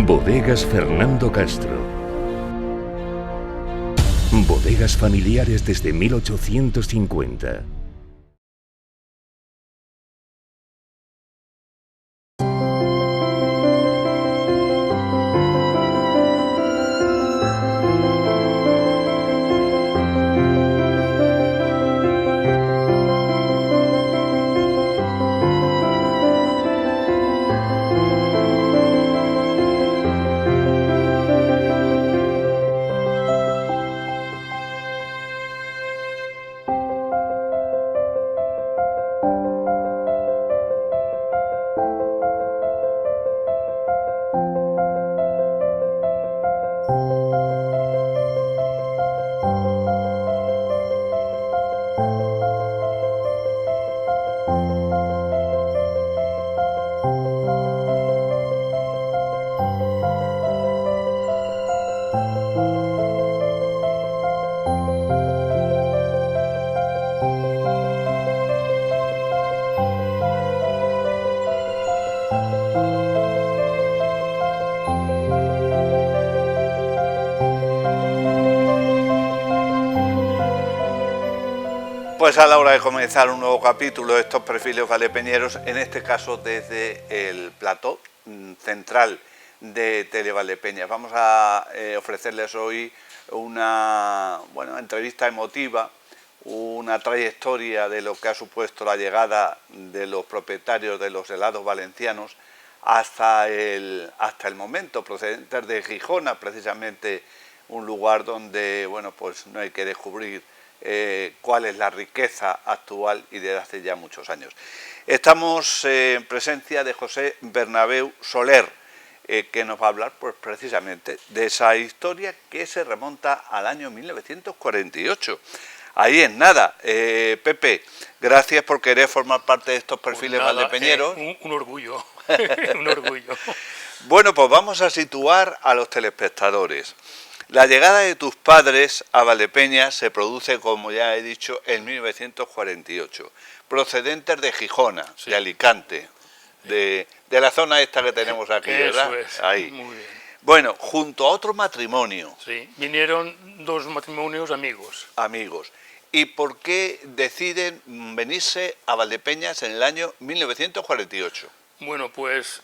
Bodegas Fernando Castro. Bodegas familiares desde 1850. Pues a la hora de comenzar un nuevo capítulo de estos perfiles valdepeñeros, en este caso desde el plató central de Televaldepeñas. Vamos a ofrecerles hoy una entrevista emotiva, una trayectoria de lo que ha supuesto la llegada de los propietarios de los helados valencianos hasta el momento, procedentes de Gijona, precisamente un lugar donde pues no hay que descubrir cuál es la riqueza actual y desde hace ya muchos años. Estamos en presencia de José Bernabéu Soler, que nos va a hablar pues, precisamente de esa historia que se remonta al año 1948. Ahí es nada. Pepe, gracias por querer formar parte de estos perfiles pues valdepeñeros. Un orgullo, un orgullo. Bueno, pues vamos a situar a los telespectadores. La llegada de tus padres a Valdepeñas se produce, como ya he dicho, en 1948, procedentes de Gijona, sí, de Alicante, de la zona esta que tenemos aquí, ¿verdad? Eso es, ahí. Muy bien. Bueno, junto a otro matrimonio. Sí, vinieron dos matrimonios amigos. Amigos. ¿Y por qué deciden venirse a Valdepeñas en el año 1948? Bueno, pues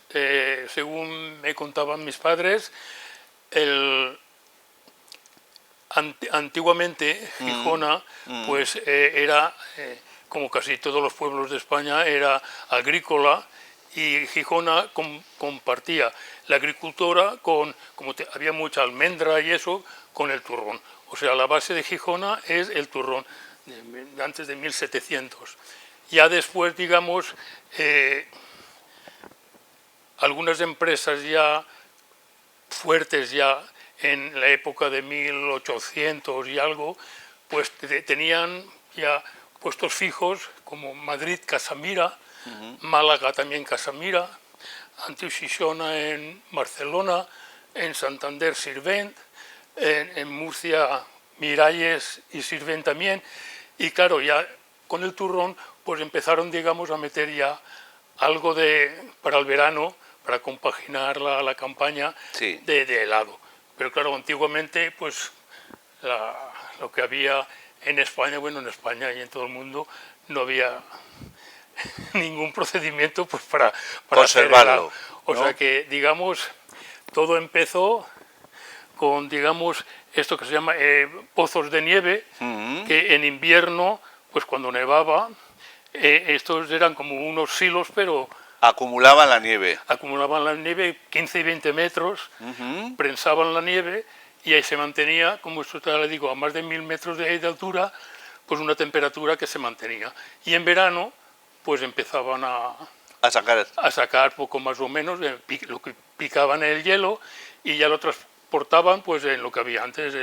según me contaban mis padres, antiguamente Gijona pues era, como casi todos los pueblos de España, era agrícola, y Gijona compartía la agricultura había mucha almendra y eso, con el turrón. O sea, la base de Gijona es el turrón, antes de 1700. Ya después, digamos, algunas empresas ya fuertes ya en la época de 1800 y algo, pues tenían ya puestos fijos como Madrid, Casamira, Málaga también Casamira, Antius Xixona en Barcelona, en Santander Sirvent, en Murcia Miralles y Sirvent también, y claro, ya con el turrón pues empezaron, digamos, a meter ya algo para el verano, para compaginar la campaña, sí, de helado. Pero claro, antiguamente pues lo que había en España, en España y en todo el mundo no había ningún procedimiento pues para conservarlo. O sea que, digamos, todo empezó con, digamos, esto que se llama pozos de nieve, que en invierno, pues cuando nevaba, estos eran como unos silos, pero acumulaban la nieve. Acumulaban la nieve 15 y 20 metros, prensaban la nieve y ahí se mantenía, como esto te le digo, a más de 1000 metros de altura, pues una temperatura que se mantenía. Y en verano, pues empezaban a sacar poco más o menos lo que picaban en el hielo, y ya lo transportaban pues en lo que había antes,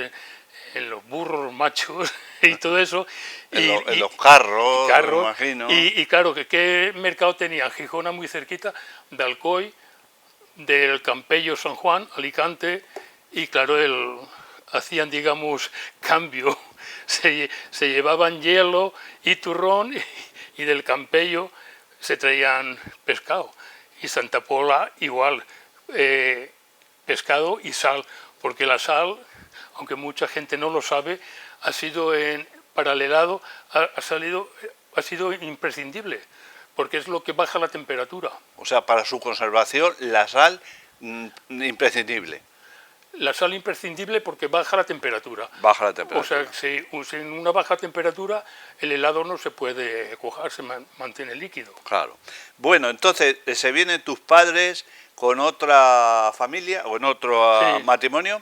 en los burros machos y todo eso. En los carros, me imagino. Y claro, ¿qué mercado tenía? Gijona muy cerquita, de Alcoy, del Campello San Juan, Alicante, y claro, hacían, digamos, cambio. Se llevaban hielo y turrón, y del Campello se traían pescado. Y Santa Pola igual. pescado y sal, porque la sal, aunque mucha gente no lo sabe, ha sido para el helado ha sido imprescindible, porque es lo que baja la temperatura. O sea, para su conservación, la sal imprescindible. La sal imprescindible porque baja la temperatura. Baja la temperatura. O sea, sin una baja temperatura el helado no se puede cuajar, se mantiene líquido. Claro. Bueno, entonces se vienen tus padres con otra familia, o en otro Sí. matrimonio.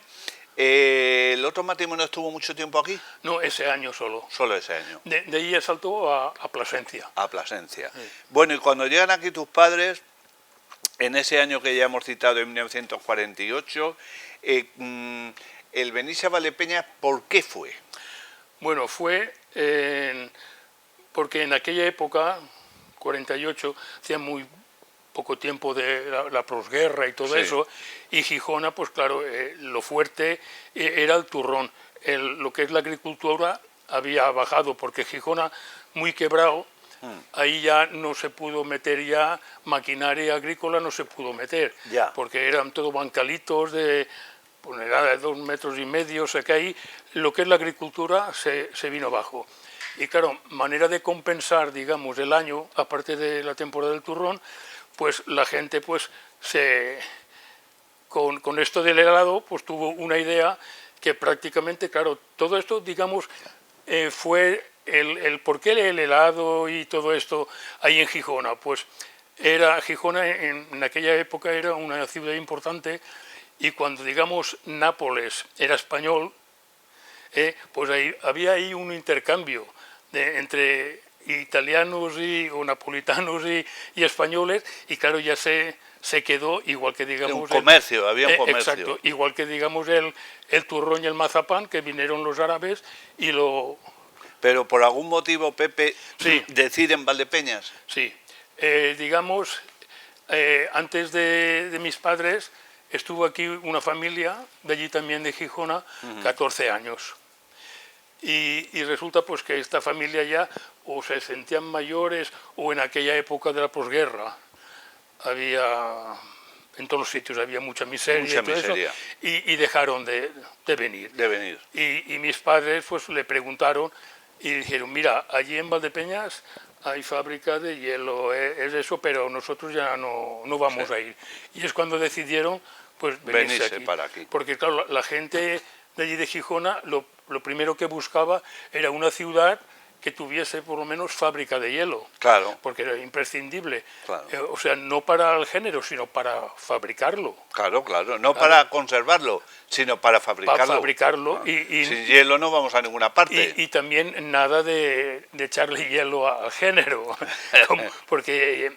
¿El otro matrimonio estuvo mucho tiempo aquí? No, ese año solo. Solo ese año. De ahí saltó a Plasencia. A Plasencia. Sí. Bueno, y cuando llegan aquí tus padres, en ese año que ya hemos citado, en 1948, el venirse a Valdepeñas, ¿por qué fue? Bueno, fue porque en aquella época, 48, hacía muy poco tiempo de la posguerra y todo Sí. eso, y Gijona, pues claro, lo fuerte era el turrón. Lo que es la agricultura había bajado, porque Gijona, muy quebrado, ahí ya no se pudo meter ya maquinaria agrícola, no se pudo meter, Ya. porque eran todo bancalitos de tonelada de 2,5 metros, o sea que ahí lo que es la agricultura se vino abajo. Y claro, manera de compensar, digamos, el año, aparte de la temporada del turrón, pues la gente pues con esto del helado pues tuvo una idea que prácticamente, claro, todo esto, digamos, fue el por qué el helado y todo esto ahí en Gijona. Pues Gijona en aquella época era una ciudad importante, y cuando, digamos, Nápoles era español, pues había ahí un intercambio entre italianos o napolitanos y españoles, y claro, ya se quedó, igual que digamos... Un comercio, había un comercio. Exacto, igual que digamos el turrón y el mazapán, que vinieron los árabes y lo... Pero por algún motivo, Pepe, Sí. deciden Valdepeñas. Sí, digamos, antes de mis padres estuvo aquí una familia, de allí también de Gijona, 14 años. Y resulta pues que esta familia ya o se sentían mayores, o en aquella época de la posguerra había, en todos los sitios había mucha miseria, Mucha y todo miseria. eso, y dejaron de venir. De venir. Y mis padres pues le preguntaron y dijeron, mira, allí en Valdepeñas hay fábrica de hielo, es eso, pero nosotros ya no vamos a ir. Y es cuando decidieron pues venirse aquí. para aquí. Porque claro, la gente de allí de Gijona lo primero que buscaba era una ciudad que tuviese por lo menos fábrica de hielo. Claro. Porque era imprescindible. Claro. O sea, no para el género, sino para fabricarlo. Claro, claro. No para conservarlo, sino para fabricarlo. Para fabricarlo. Sin hielo no vamos a ninguna parte. Y también nada de echarle hielo al género. Porque,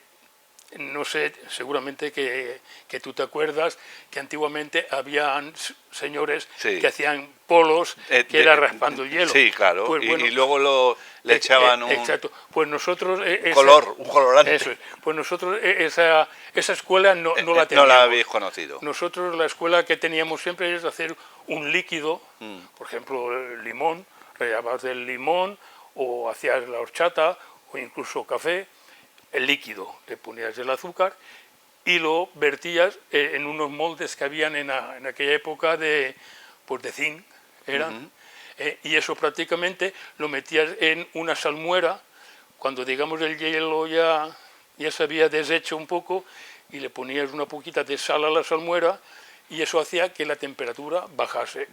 no sé, seguramente que tú te acuerdas que antiguamente habían señores Sí. que hacían polos que era raspando el hielo. Sí, claro. Pues, bueno, y luego le echaban un exacto. Pues nosotros... un colorante. Eso es. Pues nosotros esa escuela no la teníamos. No la habéis conocido. Nosotros la escuela que teníamos siempre es hacer un líquido, por ejemplo, el limón, rallabas el limón, o hacías la horchata, o incluso café, el líquido, le ponías el azúcar y lo vertías en unos moldes que habían en aquella época de zinc, eran, y eso prácticamente lo metías en una salmuera, cuando digamos el hielo ya se había deshecho un poco, y le ponías una poquita de sal a la salmuera, y eso hacía que la temperatura bajase.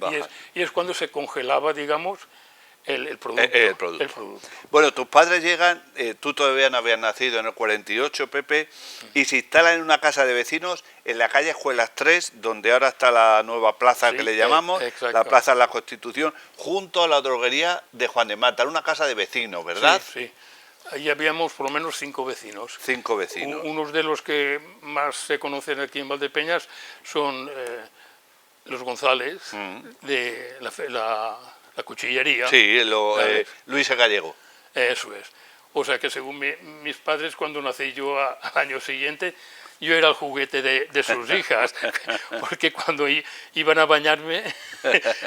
Y es cuando se congelaba, digamos, el producto. El producto. Bueno, tus padres llegan, tú todavía no habías nacido en el 48, Pepe, y se instalan en una casa de vecinos en la calle Escuelas 3, donde ahora está la nueva plaza, Sí, que le llamamos, exacto. la Plaza de la Constitución, junto a la droguería de Juan de Mata, una casa de vecinos, ¿verdad? Sí, sí. Ahí habíamos por lo menos 5 vecinos. 5 vecinos. Unos de los que más se conocen aquí en Valdepeñas son los González, de la cuchillería. Sí, ¿sabes? Luis Gallego. Eso es. O sea que según mis padres, cuando nací yo al año siguiente, yo era el juguete de sus hijas, porque cuando iban a bañarme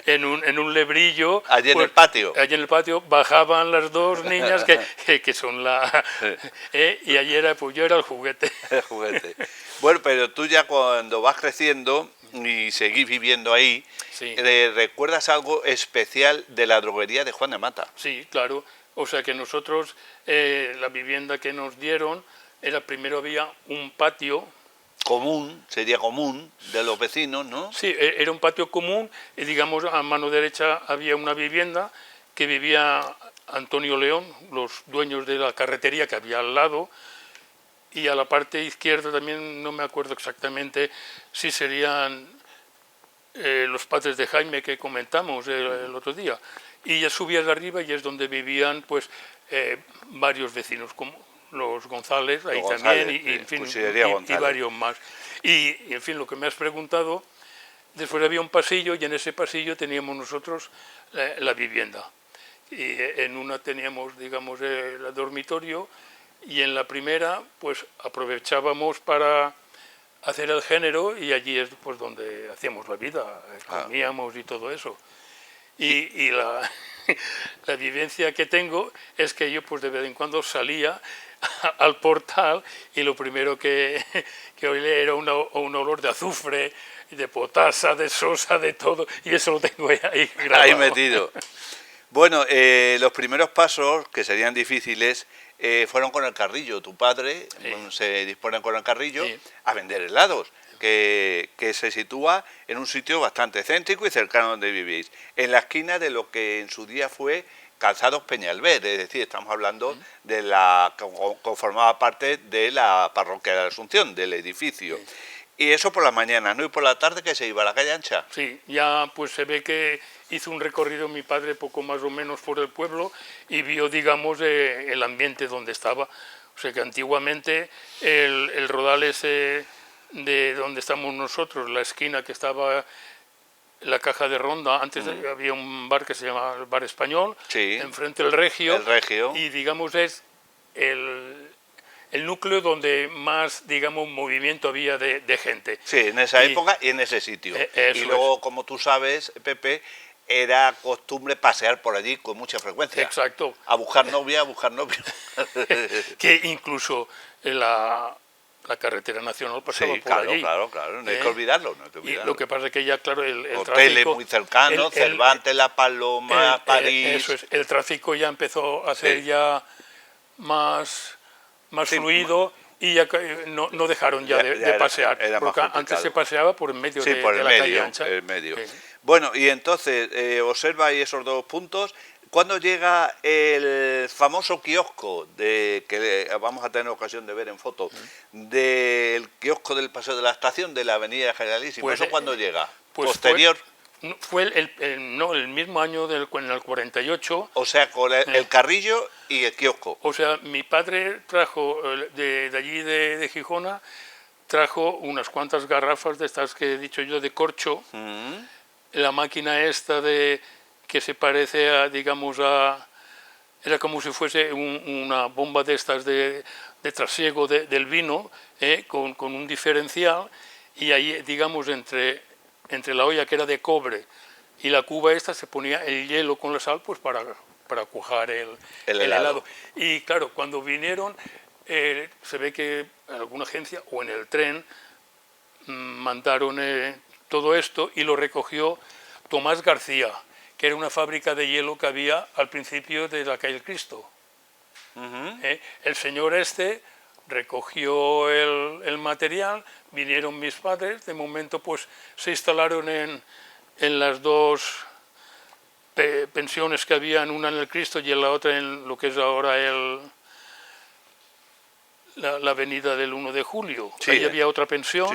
en un lebrillo... Allí en pues, el patio. Allí en el patio bajaban las dos niñas que son y allí yo era el juguete. El juguete. Bueno, pero tú ya cuando vas creciendo, y seguís viviendo ahí. Sí. ¿Recuerdas algo especial de la droguería de Juan de Mata? Sí, claro. O sea que nosotros, la vivienda que nos dieron, primero había un patio. Común, sería común, de los vecinos, ¿no? Sí, era un patio común y digamos a mano derecha había una vivienda que vivía Antonio León, los dueños de la carretería que había al lado, y a la parte izquierda también no me acuerdo exactamente si serían los padres de Jaime que comentamos el otro día. Y ya subías de arriba y es donde vivían pues varios vecinos, como los González, ahí González, también, y en fin, y González. varios más. Y en fin, lo que me has preguntado, después había un pasillo y en ese pasillo teníamos nosotros la vivienda. Y en una teníamos, digamos, el dormitorio y en la primera, pues aprovechábamos para hacer el género y allí es pues donde hacíamos la vida, comíamos y todo eso. Y la, la vivencia que tengo es que yo pues de vez en cuando salía al portal y lo primero que oía era un olor de azufre, de potasa, de sosa, de todo, y eso lo tengo ahí grabado. Ahí metido. Bueno, los primeros pasos, que serían difíciles, fueron con el carrillo. Tu padre se dispone con el carrillo a vender helados, que se sitúa en un sitio bastante céntrico y cercano a donde vivís, en la esquina de lo que en su día fue Calzados Peñalver, es decir, estamos hablando de la que formaba parte de la parroquia de la Asunción, del edificio. Y eso por las mañanas, ¿no? Y por la tarde, que se iba a la calle Ancha. Sí, ya pues se ve que hizo un recorrido mi padre poco más o menos por el pueblo y vio, digamos, el ambiente donde estaba. O sea que antiguamente el rodal ese de donde estamos nosotros, la esquina que estaba la Caja de Ronda, antes había un bar que se llamaba el Bar Español, enfrente el Regio. El Regio. Y digamos es el núcleo donde más, digamos, movimiento había de gente. Sí, en esa época y en ese sitio. Y luego, como tú sabes, Pepe, era costumbre pasear por allí con mucha frecuencia. Exacto. A buscar novia, a buscar novio. Que incluso la carretera nacional pasaba por allí. Claro, no hay que olvidarlo. Y lo que pasa es que ya, claro, el hoteles tráfico... muy cercanos, Cervantes, La Paloma, París... Eso es, el tráfico ya empezó a ser ya más fluido y ya no dejaron ya de pasear, porque antes se paseaba por en medio de la calle ancha. El medio. Bueno, y entonces, observa ahí esos dos puntos. ¿Cuándo llega el famoso kiosco, que vamos a tener ocasión de ver en foto, del kiosco del Paseo de la Estación, de la Avenida Generalísima? Pues, ¿Eso cuándo llega? Pues ¿Posterior? Fue el mismo año en el 48. O sea, con el carrillo y el kiosco. O sea, mi padre trajo de allí de Gijona, trajo unas cuantas garrafas de estas que he dicho yo, de corcho, la máquina esta que se parece a, digamos, era como si fuese una bomba de estas de trasiego del vino, con un diferencial, y ahí, digamos, entre la olla que era de cobre y la cuba esta se ponía el hielo con la sal pues para cuajar el helado. Y claro, cuando vinieron, se ve que en alguna agencia o en el tren mandaron todo esto y lo recogió Tomás García, que era una fábrica de hielo que había al principio de la calle Cristo. El señor este recogió el material, vinieron mis padres, de momento pues se instalaron en las dos pensiones que había, una en el Cristo y en la otra en lo que es ahora la avenida del 1 de julio. Sí, ahí había otra pensión.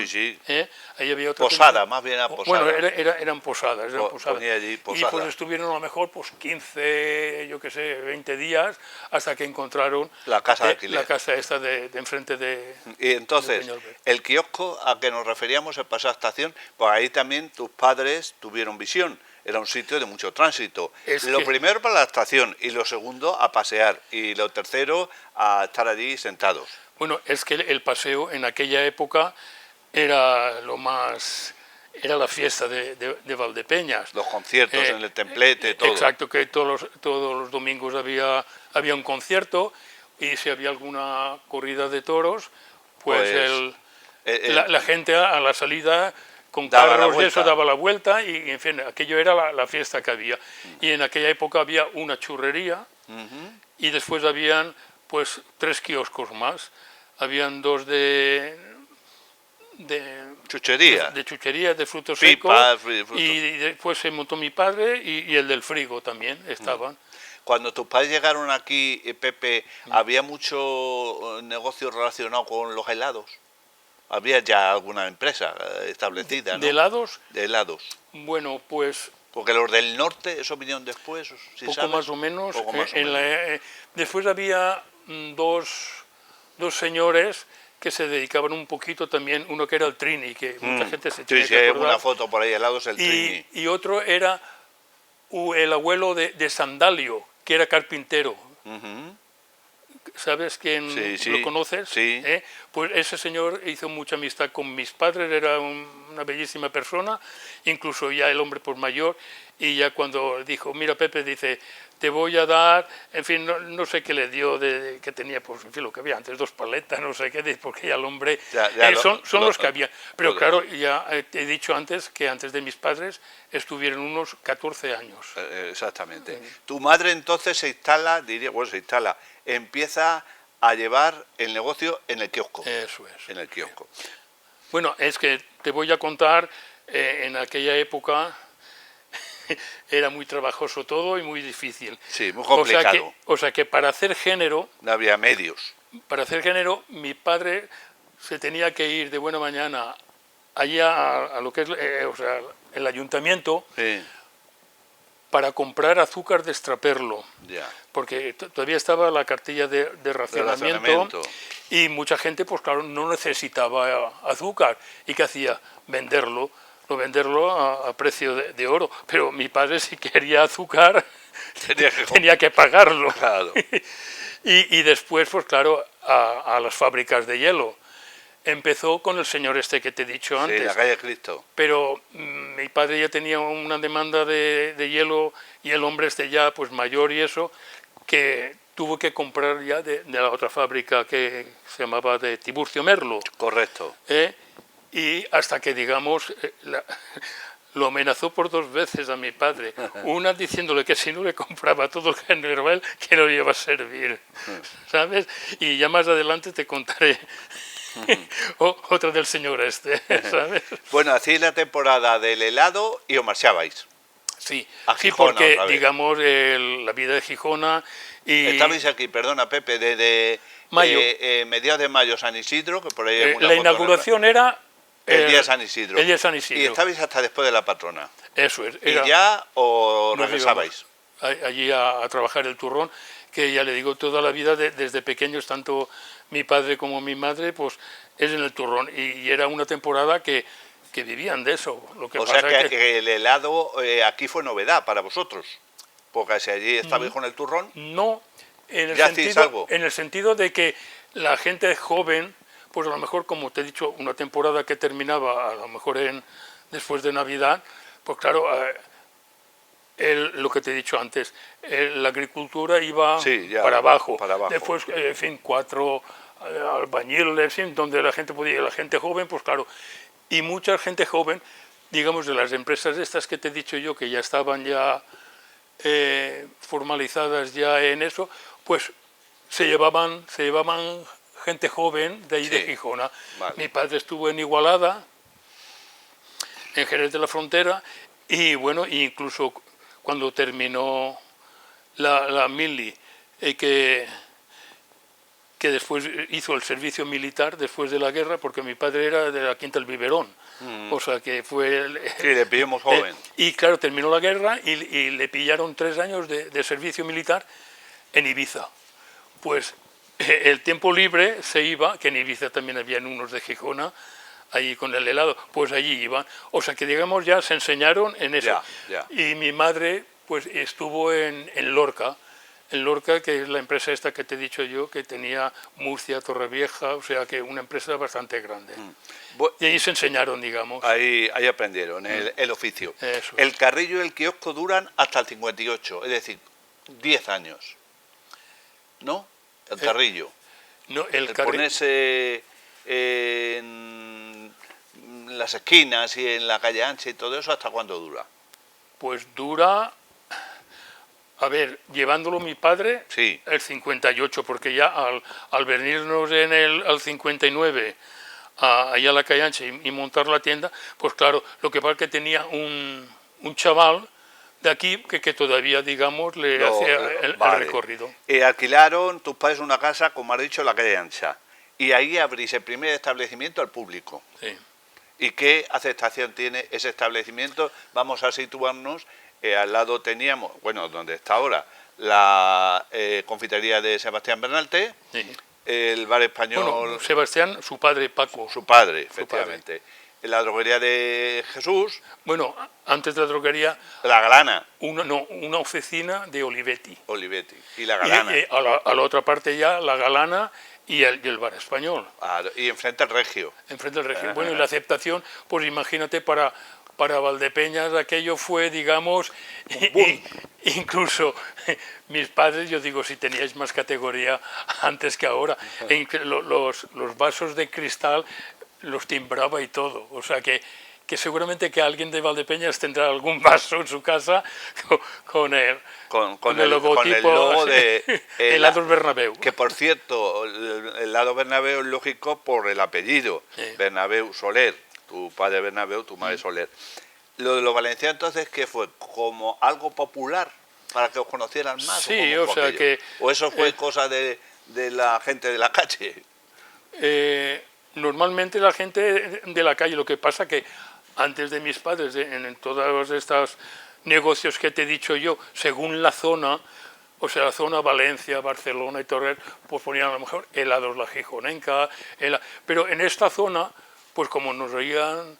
Ahí había otra posada, pensión. más bien era posada. Bueno, eran posadas. Allí posada. Y pues estuvieron a lo mejor pues 15, yo qué sé, 20 días, hasta que encontraron la casa de alquiler. La casa esta de enfrente de... Y entonces, el kiosco a que nos referíamos, el Paseo de la Estación, pues ahí también tus padres tuvieron visión. Era un sitio de mucho tránsito. Lo primero para la estación, y lo segundo a pasear, y lo tercero a estar allí sentados. Bueno, es que el paseo en aquella época era lo más... Era la fiesta de Valdepeñas. Los conciertos en el templete, todo. Exacto, que todos los domingos había un concierto, y si había alguna corrida de toros, pues la gente a la salida con Daba la carros de eso vuelta. daba la vuelta y en fin, aquello era la fiesta que había. Y en aquella época había una churrería y después habían pues 3 kioscos más. Habían 2 Chuchería. de chucherías, de frutos Pipas, secos, frutos. y después se montó mi padre y el del frigo también estaban. Cuando tus padres llegaron aquí, Pepe, ¿había mucho negocio relacionado con los helados? Había ya alguna empresa establecida, ¿no? ¿De helados? De helados. Bueno, pues Porque los del norte, eso vinieron después, si poco sabes. más o menos. Poco más o En menos. después había dos señores que se dedicaban un poquito también, uno que era el Trini, que mucha gente se tiene Sí, que hay acordar, una foto por ahí, helados el Trini. y otro era el abuelo de Sandalio, que era carpintero. Ujú. ¿Sabes quién Sí, sí, lo conoces? sí. Pues ese señor hizo mucha amistad con mis padres, era una bellísima persona, incluso ya el hombre pues mayor, y ya cuando dijo, mira Pepe, dice, te voy a dar, en fin, no sé qué le dio, que tenía, pues en fin, lo que había antes, 2 paletas, no sé qué, porque ya el hombre, son los que había. Pero claro, ya te he dicho antes que antes de mis padres estuvieron unos 14 años. Exactamente. Tu madre entonces empieza a llevar el negocio en el kiosco. Eso es. En el kiosco. Bueno, es que te voy a contar, en aquella época era muy trabajoso todo y muy difícil. Sí, muy complicado. O sea que para hacer género, No había medios. mi padre se tenía que ir de buena mañana allá a lo que es o sea, el ayuntamiento Sí, para comprar azúcar de extraperlo. ya. Porque todavía estaba la cartilla de racionamiento y mucha gente, pues claro, no necesitaba azúcar. ¿Y qué hacía? Venderlo a precio de oro. Pero mi padre, si quería azúcar, tenía que pagarlo. Claro. Y después, pues claro, a las fábricas de hielo. Empezó con el señor este que te he dicho antes. Sí, la calle Cristo. Pero mi padre ya tenía una demanda de hielo y el hombre este ya pues mayor y eso, que tuvo que comprar ya de la otra fábrica que se llamaba de Tiburcio Merlo. Correcto. Y hasta que, digamos, lo amenazó por 2 veces a mi padre. Una diciéndole que si no le compraba todo el general, que no le iba a servir. ¿Sabes? Y ya más adelante te contaré otra del señor este, ¿sabes? Bueno, hacéis la temporada del helado y os marchabais. Sí, A sí, Gijona, porque, otra vez. digamos, la vida de Gijona y Estabais aquí, perdona Pepe, desde Mayo. Mediados de mayo San Isidro, que por ahí hay una la foto, inauguración era... el día de San Isidro. El día de San Isidro. Y estabais hasta después de la patrona. Eso es. ¿Y ya os nos regresabais? íbamos allí a trabajar el turrón, que ya le digo, toda la vida, desde pequeños, tanto mi padre como mi madre, pues es en el turrón. Y era una temporada que vivían de eso. Lo que O pasa sea es que el helado aquí fue novedad para vosotros. Porque si allí estabais con el turrón, no, ¿Ya hacéis algo? en el sentido de que la gente joven, pues a lo mejor, como te he dicho, una temporada que terminaba a lo mejor después de Navidad, pues claro, lo que te he dicho antes, la agricultura iba Sí, ya, para abajo. para abajo. Después, en fin, 4 albañiles, en fin, donde la gente podía, la gente joven, pues claro, y mucha gente joven, digamos, de las empresas estas que te he dicho yo, que ya estaban ya formalizadas ya en eso, pues se llevaban gente joven de ahí de Sí, Gijona. vale. Mi padre estuvo en Igualada, en Jerez de la Frontera, y bueno, incluso cuando terminó la mili, que después hizo el servicio militar después de la guerra, porque mi padre era de la Quinta del Biberón, o sea que fue... sí, le pillamos joven. y claro, terminó la guerra y le pillaron 3 años de servicio militar en Ibiza. Pues el tiempo libre se iba, que en Ibiza también habían unos de Gijona, allí con el helado, pues allí iban. O sea que, digamos, ya se enseñaron en eso. Ya. Y mi madre pues estuvo en Lorca, que es la empresa esta que te he dicho yo, que tenía Murcia, Torrevieja, o sea que una empresa bastante grande. Y ahí se enseñaron, digamos. Ahí aprendieron el oficio. Eso. El carrillo y el kiosco duran hasta el 58, es decir, 10 años. ¿No? El carrillo. No, El ponerse en en las esquinas y en la calle ancha y todo eso, ¿hasta cuándo dura? Pues dura, a ver, llevándolo mi padre, Sí. el 58, porque ya al venirnos al 59 allá a la calle ancha y montar la tienda, pues claro, lo que pasa es que tenía un chaval de aquí que todavía, digamos, le hacía el Vale. recorrido. Alquilaron tus padres una casa, como has dicho, en la calle ancha. Y ahí abrís el primer establecimiento al público. Sí. ¿Y qué aceptación tiene ese establecimiento? Vamos a situarnos, al lado teníamos, bueno, donde está ahora, la confitería de Sebastián Bernalte, Sí. el bar español, Bueno, Sebastián, su padre Paco. su padre, efectivamente, la droguería de Jesús, Bueno, antes de la droguería, la Galana, una oficina de Olivetti. Olivetti, y la Y, Galana, a la otra parte ya la Galana y el bar español, y enfrente el Regio. enfrente del Regio. Bueno, y la aceptación, pues imagínate, para Valdepeñas aquello fue, digamos, incluso mis padres, yo digo, si teníais más categoría antes que ahora, los vasos de cristal los timbraba y todo, o sea que seguramente que alguien de Valdepeñas tendrá algún vaso en su casa con el logotipo, logo de Helados Bernabéu. Que por cierto, el helado Bernabéu es lógico por el apellido, Sí. Bernabéu Soler, tu padre Bernabéu, tu madre Soler. Lo de los valencianos entonces, ¿qué fue? ¿Como algo popular para que os conocieran más? Sí, ¿o cómo o fue sea aquello? que... ¿O eso fue cosa de la gente de la calle? Normalmente la gente de la calle, lo que pasa que antes de mis padres, en todos estos negocios que te he dicho yo, según la zona, o sea, la zona Valencia, Barcelona y Torrent, pues ponían a lo mejor helados La Gijonenca, pero en esta zona, pues como nos oían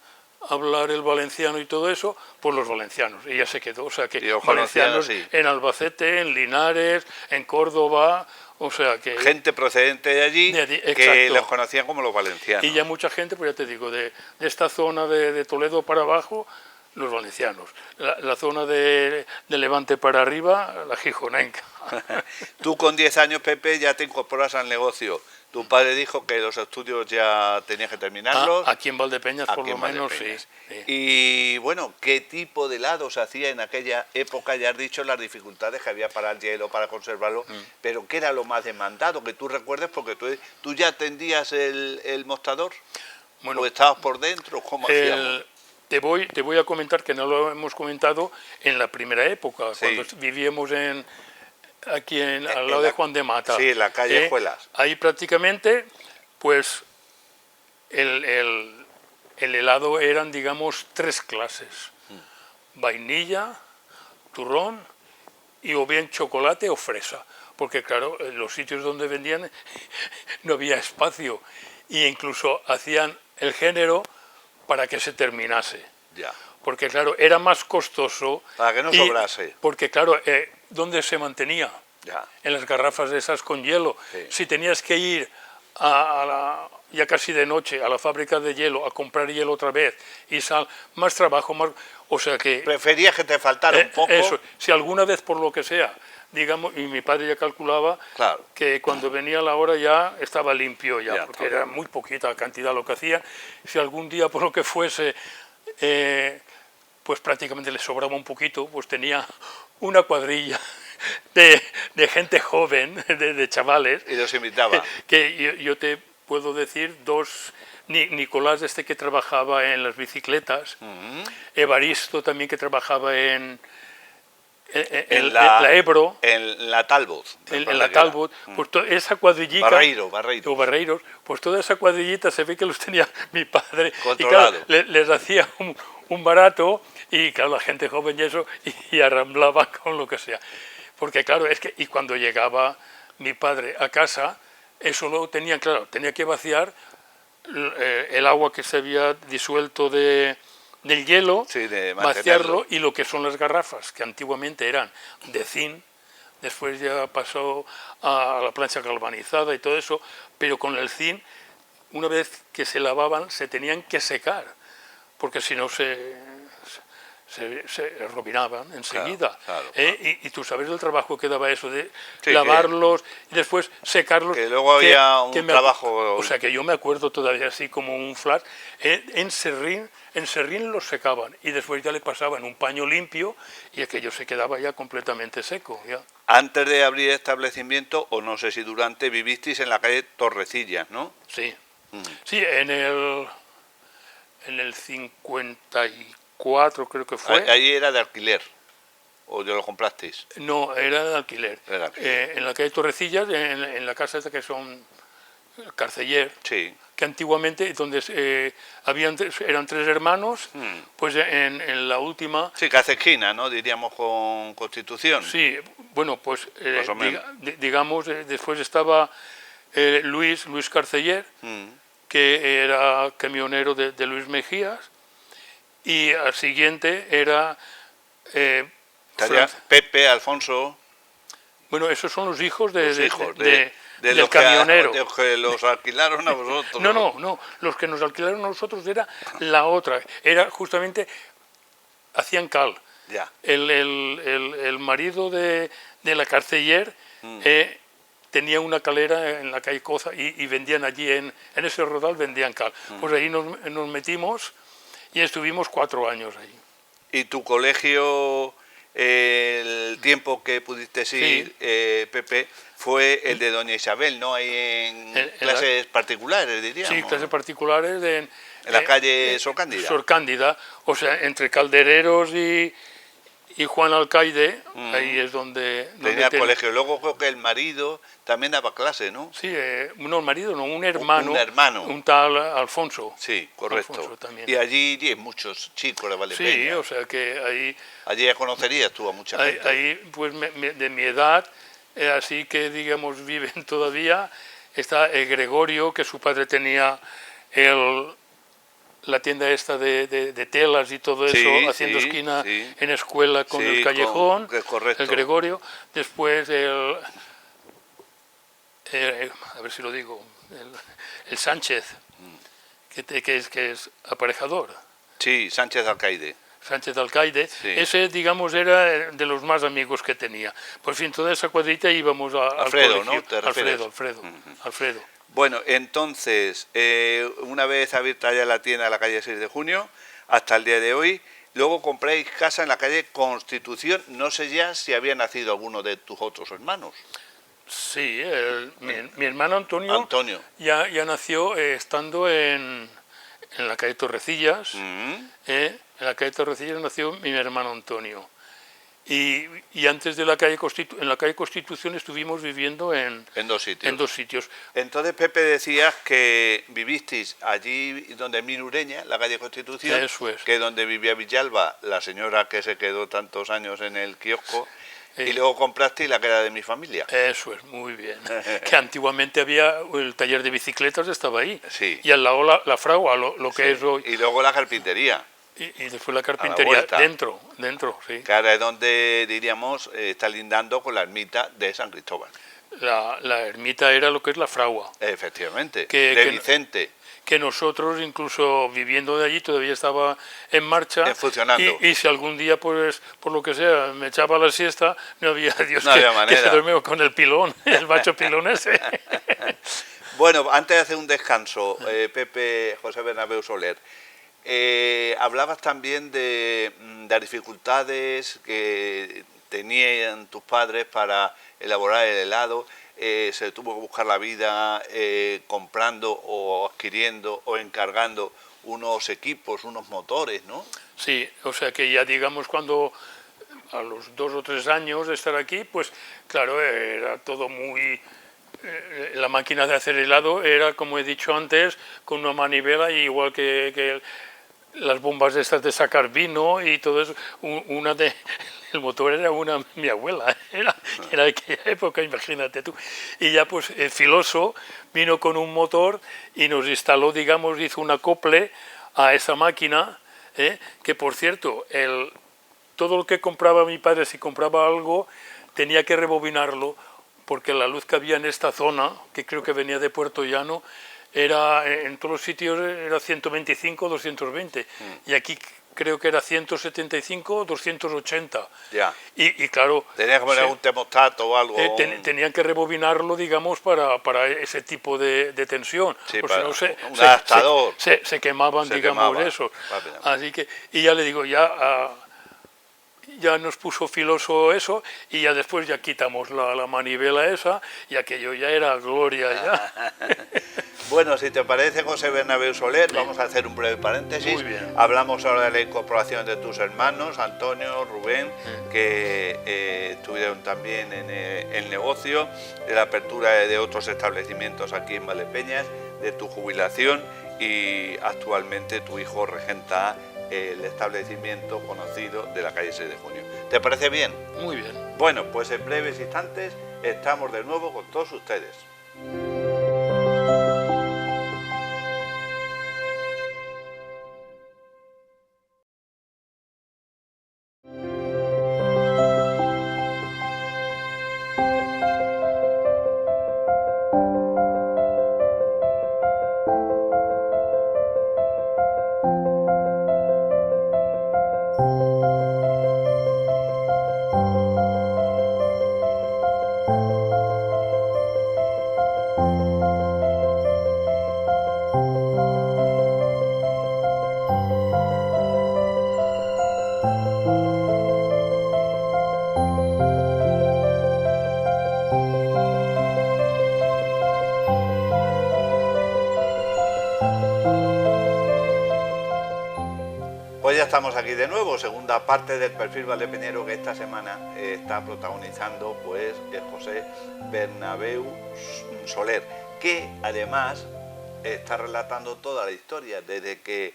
hablar el valenciano y todo eso, pues los valencianos, y ya se quedó, o sea que Y os conocían valencianos así. en Albacete, en Linares, en Córdoba, o sea que... Gente procedente de allí que exacto. los conocían como los valencianos. Y ya mucha gente, pues ya te digo, de esta zona de Toledo para abajo, los valencianos. La zona de Levante para arriba, la gijonenca. Tú con 10 años, Pepe, ya te incorporas al negocio. Tu padre dijo que los estudios ya tenías que terminarlos. Aquí en Valdepeñas, por Aquí lo en menos, Valdepeñas. sí. Y bueno, ¿qué tipo de helado se hacía en aquella época? Ya has dicho las dificultades que había para el hielo, para conservarlo, pero ¿qué era lo más demandado? Que tú recuerdes, porque tú ya atendías el mostrador, Bueno, o estabas por dentro, ¿cómo hacíamos? te voy a comentar, que no lo hemos comentado, en la primera época, Sí. cuando vivíamos aquí al lado la- de Juan de Mata. sí, en la calle Escuelas. Ahí prácticamente, pues, el helado eran, digamos, 3 clases. Vainilla, turrón y o bien chocolate o fresa. Porque claro, en los sitios donde vendían no había espacio. E incluso hacían el género para que se terminase. Ya. Porque claro, era más costoso. Para que no y- sobrase. Porque claro, ¿dónde se mantenía? Ya. En las garrafas de esas con hielo. Sí. Si tenías que ir ya casi de noche a la fábrica de hielo a comprar hielo otra vez y sal, más trabajo, más... O sea que... ¿Preferías que te faltara un poco? Eso, si alguna vez por lo que sea, digamos, y mi padre ya calculaba Claro. que cuando venía la hora ya estaba limpio Ya, porque está era bien. muy poquita cantidad lo que hacían. Si algún día por lo que fuese, pues prácticamente le sobraba un poquito, pues tenía una cuadrilla de gente joven, de chavales, Y los invitaba. que yo te puedo decir 2, Nicolás que trabajaba en las bicicletas, Evaristo también que trabajaba en la Ebro, En la Talbot. me en parece la que era. Talbot, pues esa cuadrillita, Barreiros. pues toda esa cuadrillita se ve que los tenía mi padre, Controlado. y claro, les hacía un barato, y claro, la gente joven y eso, y arramblaba con lo que sea. Porque claro, es que, y cuando llegaba mi padre a casa, eso lo tenía, claro, tenía que vaciar el agua que se había disuelto del hielo, Sí, de mantenerlo. vaciarlo, y lo que son las garrafas, que antiguamente eran de zinc, después ya pasó a la plancha galvanizada y todo eso, pero con el zinc, una vez que se lavaban, se tenían que secar, porque si no se robinaban enseguida. Claro. Y tú sabes el trabajo que daba eso de Sí, lavarlos y después secarlos. Que luego había un trabajo... O sea, que yo me acuerdo todavía así como un flash. En serrín los secaban y después ya le pasaban un paño limpio y aquello se quedaba ya completamente seco. Ya. Antes de abrir establecimiento, o no sé si durante, vivisteis en la calle Torrecillas, ¿no? Sí. Sí, en el 54 creo que fue. Ahí era de alquiler, o ya lo comprasteis. No, era de alquiler. Era de alquiler. En la calle Torrecillas, en la casa esta que son Carceller, Sí. que antiguamente donde eran 3 hermanos, pues en la última... Sí, que hace esquina, ¿no? Diríamos con Constitución. Sí, bueno, pues Más o menos. digamos, después estaba Luis Carceller, que era camionero de Luis Mejías, y al siguiente era... Estaría Pepe, Alfonso... Bueno, esos son los hijos de del los camionero. de los que los alquilaron a vosotros. No, los que nos alquilaron a nosotros era la otra, era justamente, hacían cal. Ya. El marido de la Carceller tenía una calera en la calle Coza y vendían allí, en ese rodal vendían cal. Pues ahí nos metimos y estuvimos 4 años ahí. ¿Y tu colegio, el tiempo que pudiste ir, Pepe, fue el de Doña Isabel, ¿no? Ahí en clases particulares, diríamos? Sí, clases particulares en la calle Sor Cándida. Sor Cándida, o sea, entre Caldereros y Juan Alcaide, ahí es donde... Tenía el colegio. Luego creo que el marido también daba clase, ¿no? Sí, no, el marido no, un hermano. Un hermano. Un tal Alfonso. Sí, correcto. Alfonso también. Y allí hay muchos chicos de Valdepeña. Sí, o sea que ahí... Allí ya conocerías tú a mucha gente. Ahí, pues de mi edad, así que digamos viven todavía, está Gregorio, que su padre tenía la tienda esta de telas y todo eso, Sí, haciendo sí, esquina sí. en escuela con Sí, el callejón, correcto. el Gregorio, después a ver si lo digo, el Sánchez, que es aparejador. Sí, Sánchez Alcaide. Sánchez Alcaide, Sí. ese, digamos, era de los más amigos que tenía. Por fin, toda esa cuadrita íbamos Alfredo, al colegio. ¿no? ¿Te refieres? Alfredo. Bueno, entonces, una vez abierta ya la tienda en la calle 6 de junio, hasta el día de hoy, luego compráis casa en la calle Constitución. No sé ya si había nacido alguno de tus otros hermanos. Sí, mi hermano Antonio ya nació estando en la calle Torrecillas. En la calle Torrecillas nació mi hermano Antonio. Y antes de en la calle Constitución estuvimos viviendo en 2 sitios. En 2 sitios. Entonces, Pepe, decías que vivisteis allí donde es Minureña, la calle Constitución, Eso es. que donde vivía Villalba, la señora que se quedó tantos años en el kiosco, y luego comprasteis la que era de mi familia. Eso es, muy bien. Que antiguamente había el taller de bicicletas, estaba ahí. Sí. Y al lado la fragua, lo que es hoy. Y luego la carpintería. Y después la carpintería, dentro, sí. Que ahora es donde, diríamos, está lindando con la ermita de San Cristóbal. La ermita era lo que es la fragua. Efectivamente, de Vicente. Que nosotros, incluso viviendo de allí, todavía estaba en marcha. Funcionando. Y si algún día, pues, por lo que sea, me echaba la siesta, no había Dios que se durmió con el pilón, el macho pilón ese. Bueno, antes de hacer un descanso, Pepe José Bernabéu Soler, hablabas también de las dificultades que tenían tus padres para elaborar el helado. Se tuvo que buscar la vida comprando o adquiriendo o encargando unos equipos, unos motores, ¿no? Sí, o sea que ya digamos cuando a los 2 o 3 años de estar aquí, pues claro, era todo muy... la máquina de hacer helado era, como he dicho antes, con una manivela, igual que las bombas estas de sacar vino y todo eso. El motor era mi abuela, era de aquella época, imagínate tú. Y ya pues el Filoso vino con un motor y nos instaló, digamos, hizo un acople a esa máquina, que por cierto, todo lo que compraba mi padre, si compraba algo, tenía que rebobinarlo, porque la luz que había en esta zona, que creo que venía de Puerto Llano, era en todos los sitios era 125, 220, y aquí creo que era 175 o 280. Ya. Y claro... Tenía que poner un termostato o algo. Tenían que rebobinarlo, digamos, para ese tipo de tensión. Sí, o para si no, un adaptador. se quemaban, digamos, eso. Así que, y ya le digo, ya nos puso filoso eso, y ya después ya quitamos la manivela esa, y aquello ya era gloria ya. Bueno, si te parece, José Bernabéu Soler, vamos a hacer un breve paréntesis. Muy bien. Hablamos ahora de la incorporación de tus hermanos, Antonio, Rubén, que estuvieron también en el negocio, de la apertura de otros establecimientos aquí en Valdepeñas, de tu jubilación, y actualmente tu hijo regenta el establecimiento conocido de la calle 6 de Junio. ¿Te parece bien? Muy bien. Bueno, pues en breves instantes estamos de nuevo con todos ustedes. Pues ya estamos aquí de nuevo, segunda parte del perfil valdepeñero que esta semana está protagonizando pues José Bernabéu Soler, que además está relatando toda la historia desde que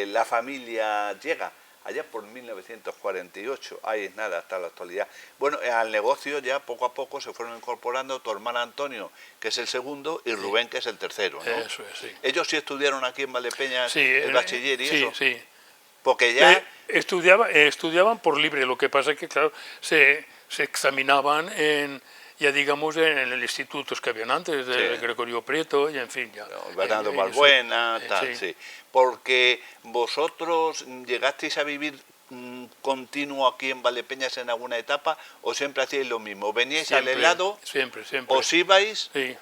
la familia llega allá por 1948, ahí es nada, hasta la actualidad. Bueno, al negocio ya poco a poco se fueron incorporando tu hermano Antonio, que es el segundo, y Rubén, que es el tercero, ¿no? Eso es, sí. Ellos sí estudiaron aquí en Valdepeñas, Sí, el bachiller y eso. Sí. Porque ya... Estudiaban por libre, lo que pasa es que, claro, se examinaban ya digamos, en el institutos que habían antes, de Gregorio Prieto, y en fin, ya. Bernardo Balbuena, sí. sí. Porque vosotros llegasteis a vivir continuo aquí en Valdepeñas en alguna etapa, o siempre hacíais lo mismo, veníais Siempre, al helado, siempre. os ibais Sí,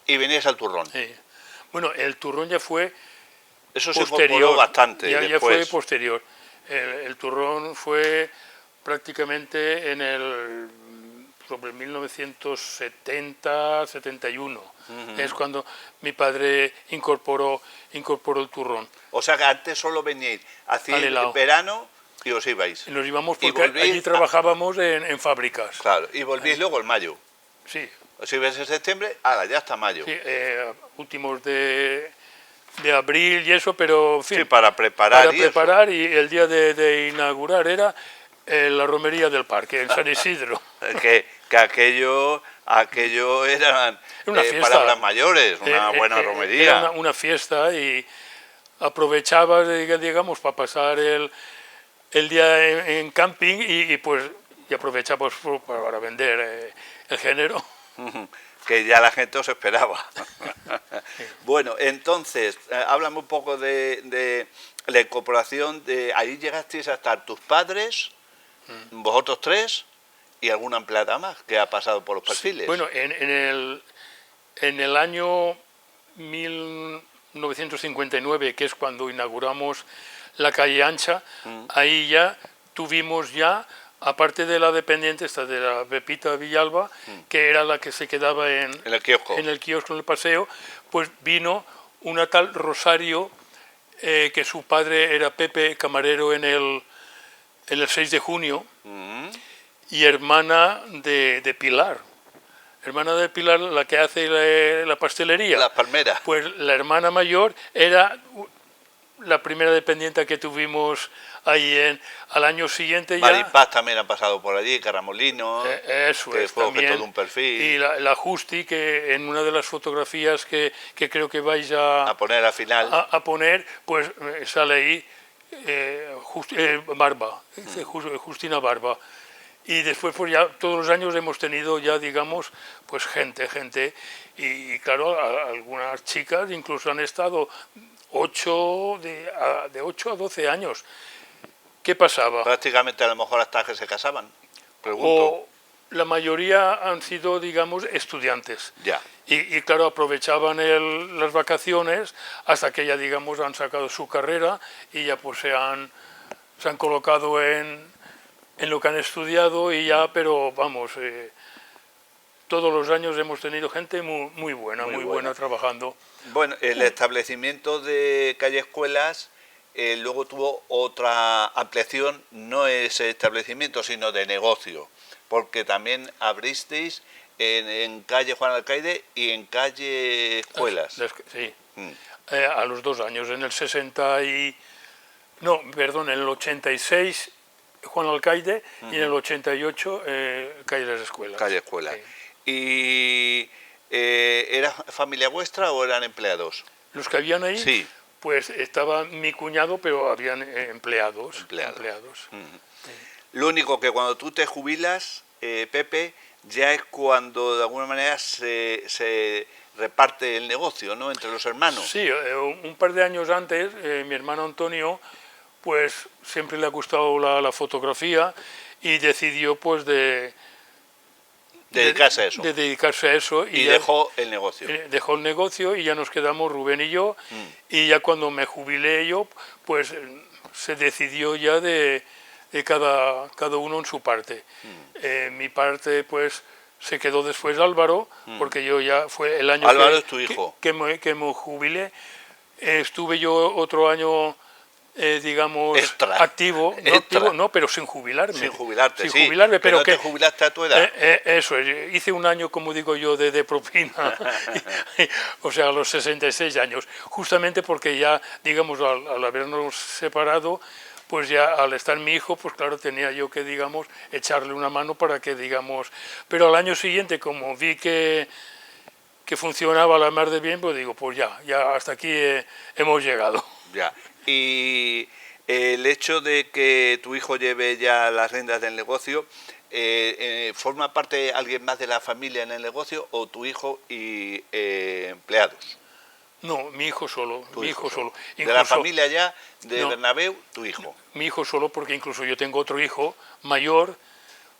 y veníais al turrón. sí. Bueno, el turrón ya fue Eso se posterior. incorporó bastante Ya después. fue posterior. El turrón fue prácticamente sobre 1970, 71. Es cuando mi padre incorporó el turrón. O sea que antes solo veníais, hacíais el verano y os ibais. Y nos íbamos porque allí trabajábamos en fábricas. Claro, y volvíais luego en mayo. Sí. Os ibais en septiembre, ya hasta mayo. Sí, últimos de abril y eso, pero en fin. Sí, para preparar. Y el día de inaugurar era la romería del parque, en San Isidro. que aquello eran palabras mayores, una buena romería. Era una fiesta y aprovechabas, digamos, para pasar el día en camping y pues aprovechabas para vender el género. Que ya la gente os esperaba. Bueno, entonces, háblame un poco de la incorporación. Ahí llegasteis a estar tus padres, vosotros tres, y alguna empleada más que ha pasado por los perfiles. Sí, bueno, en el año 1959, que es cuando inauguramos la calle Ancha, ahí ya tuvimos aparte de la dependiente, esta de la Pepita Villalba, que era la que se quedaba en el kiosco. En el kiosco, en el paseo, pues vino una tal Rosario, que su padre era Pepe, camarero en el 6 de junio, y hermana de Pilar. Hermana de Pilar, la que hace la pastelería. Las palmeras. Pues la hermana mayor era la primera dependiente que tuvimos ahí al año siguiente. Maripaz también ha pasado por allí, Carramolino, eso que es, fue también, objeto de un perfil. Y la Justi, que en una de las fotografías que creo que vais a poner al final, a poner, pues sale ahí Barba, Justina Barba. Y después pues ya todos los años hemos tenido ya, digamos, pues gente, y claro, algunas chicas incluso han estado de 8 a 12 años. ¿qué pasaba? Prácticamente a lo mejor hasta que se casaban, pregunto. O la mayoría han sido, digamos, estudiantes. Ya. Y claro, aprovechaban las vacaciones hasta que ya, digamos, han sacado su carrera y ya pues se han colocado en lo que han estudiado y ya, pero vamos, todos los años hemos tenido gente muy buena trabajando. Bueno, el establecimiento de Calle Escuelas luego tuvo otra ampliación, no ese establecimiento, sino de negocio, porque también abristeis en calle Juan Alcaide y en calle Escuelas. Sí, a los 2 años, en el 60 y... No, perdón, en el 86 Juan Alcaide y en el 88 calle Las Escuelas. Calle Escuelas. Sí. ¿Y era familia vuestra o eran empleados? Los que habían ahí, Sí. pues estaba mi cuñado, pero habían empleados. Lo único que cuando tú te jubilas, Pepe, ya es cuando de alguna manera se reparte el negocio, ¿no?, entre los hermanos. Sí, un par de años antes, mi hermano Antonio, pues siempre le ha gustado la fotografía y decidió pues dedicarse a eso. de dedicarse a eso. Y dejó el negocio. Dejó el negocio y ya nos quedamos Rubén y yo. Y ya cuando me jubilé yo, pues se decidió ya de cada uno en su parte. Mi parte pues se quedó después Álvaro, porque yo ya fue el año Álvaro es tu hijo. que me jubilé. Estuve yo otro año, digamos, Extra. activo, no, pero sin jubilarme. Sin jubilarte, sin sí. jubilarme, pero te jubilaste a tu edad. Eso, hice un año, como digo yo, de propina, o sea, a los 66 años, justamente porque ya, digamos, al habernos separado, pues ya al estar mi hijo, pues claro, tenía yo que, digamos, echarle una mano para que, digamos... Pero al año siguiente, como vi que funcionaba la mar de bien, pues digo, pues ya hasta aquí hemos llegado. Ya. Y el hecho de que tu hijo lleve ya las riendas del negocio, ¿forma parte alguien más de la familia en el negocio o tu hijo y empleados? No, mi hijo solo, mi hijo solo. De la familia ya, de Bernabéu, tu hijo. Mi hijo solo, porque incluso yo tengo otro hijo mayor,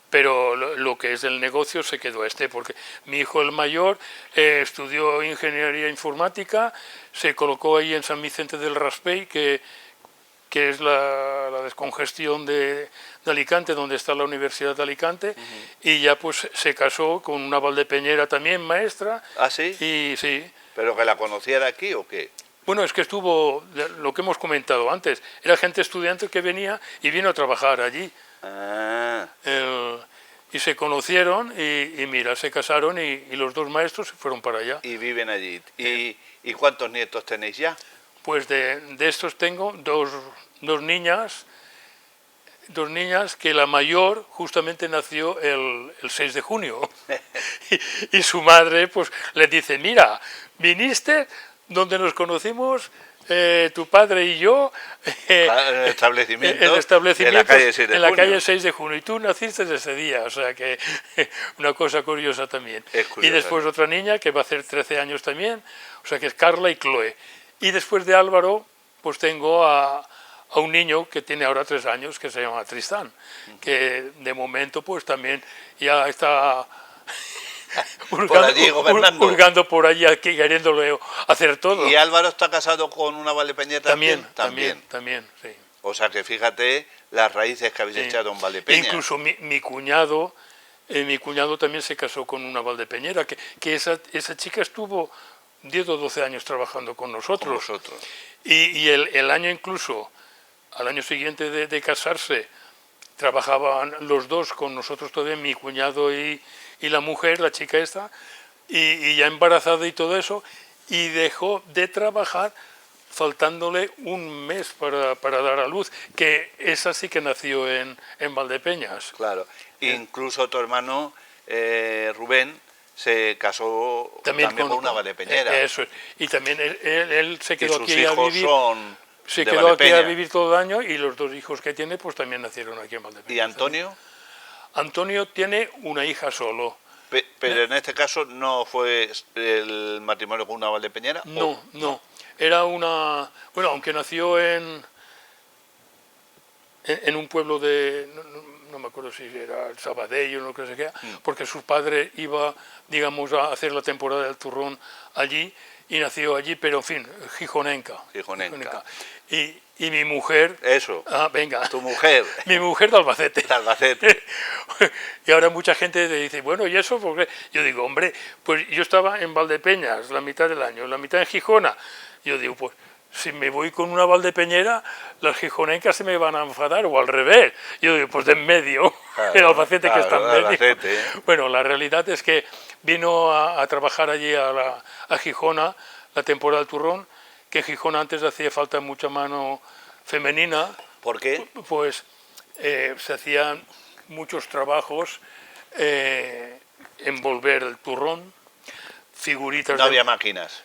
pero lo que es el negocio se quedó porque mi hijo el mayor estudió ingeniería informática, se colocó ahí en San Vicente del Raspey, que es la descongestión de Alicante, donde está la Universidad de Alicante, y ya pues se casó con una valdepeñera también, maestra. ¿Ah, sí? Y sí. ¿Pero que la conocía de aquí o qué? Bueno, es que estuvo, lo que hemos comentado antes, era gente estudiante que venía y vino a trabajar allí. Ah. Y se conocieron y mira, se casaron y los 2 maestros se fueron para allá. Y viven allí. ¿Y cuántos nietos tenéis ya? Pues de estos tengo dos niñas que la mayor justamente nació el 6 de junio. y su madre pues le dice, mira, viniste donde nos conocimos tu padre y yo, en el establecimiento, en la calle 6 de en la junio. calle 6 de junio, y tú naciste ese día, o sea que una cosa curiosa también. Y después otra niña que va a hacer 13 años también, o sea que es Carla y Chloe. Y después de Álvaro, pues tengo a un niño que tiene ahora 3 años, que se llama Tristán, que de momento pues también ya está... hurgando por allí, aquí, queriéndole hacer todo. ¿Y Álvaro está casado con una valdepeñera también? También, sí. O sea que fíjate las raíces que habéis echado en Valdepeña. Incluso mi cuñado también se casó con una valdepeñera, que esa chica estuvo 10 o 12 años trabajando con nosotros. Y el año incluso, al año siguiente de casarse, trabajaban los 2 con nosotros todavía, mi cuñado y la mujer, la chica esta, y ya embarazada y todo eso, y dejó de trabajar faltándole un mes para dar a luz, que esa sí que nació en Valdepeñas. Claro, incluso tu hermano Rubén se casó también con una valdepeñera. Eso es, y también él se quedó aquí a vivir. Se de quedó aquí Valdepeña. a vivir todo el año y los 2 hijos que tiene pues también nacieron aquí en Valdepeñas. ¿Y Antonio? Antonio tiene una hija solo. Pero en este caso no fue el matrimonio con una valdepeñera. No. Era una... Bueno, aunque nació en en un pueblo de, no me acuerdo si era el Sabadell o lo que sea, porque su padre iba, digamos, a hacer la temporada del turrón allí y nació allí, pero en fin, gijonenca. Gijonenca. Y mi mujer... Eso. Ah, venga. Tu mujer. Mi mujer de Albacete. De Albacete. Y ahora mucha gente te dice, bueno, ¿y eso por qué? Yo digo, hombre, pues yo estaba en Valdepeñas la mitad del año, la mitad en Gijona. Yo digo, pues si me voy con una valdepeñera, las gijonencas se me van a enfadar, o al revés. Yo digo, pues de en medio, claro, el Albacete que está en medio. Albacete, ¿eh? Bueno, la realidad es que vino a trabajar allí a Gijona la temporada del turrón, que en Gijona antes hacía falta mucha mano femenina. ¿Por qué? Pues se hacían muchos trabajos, envolver el turrón, figuritas... No había máquinas.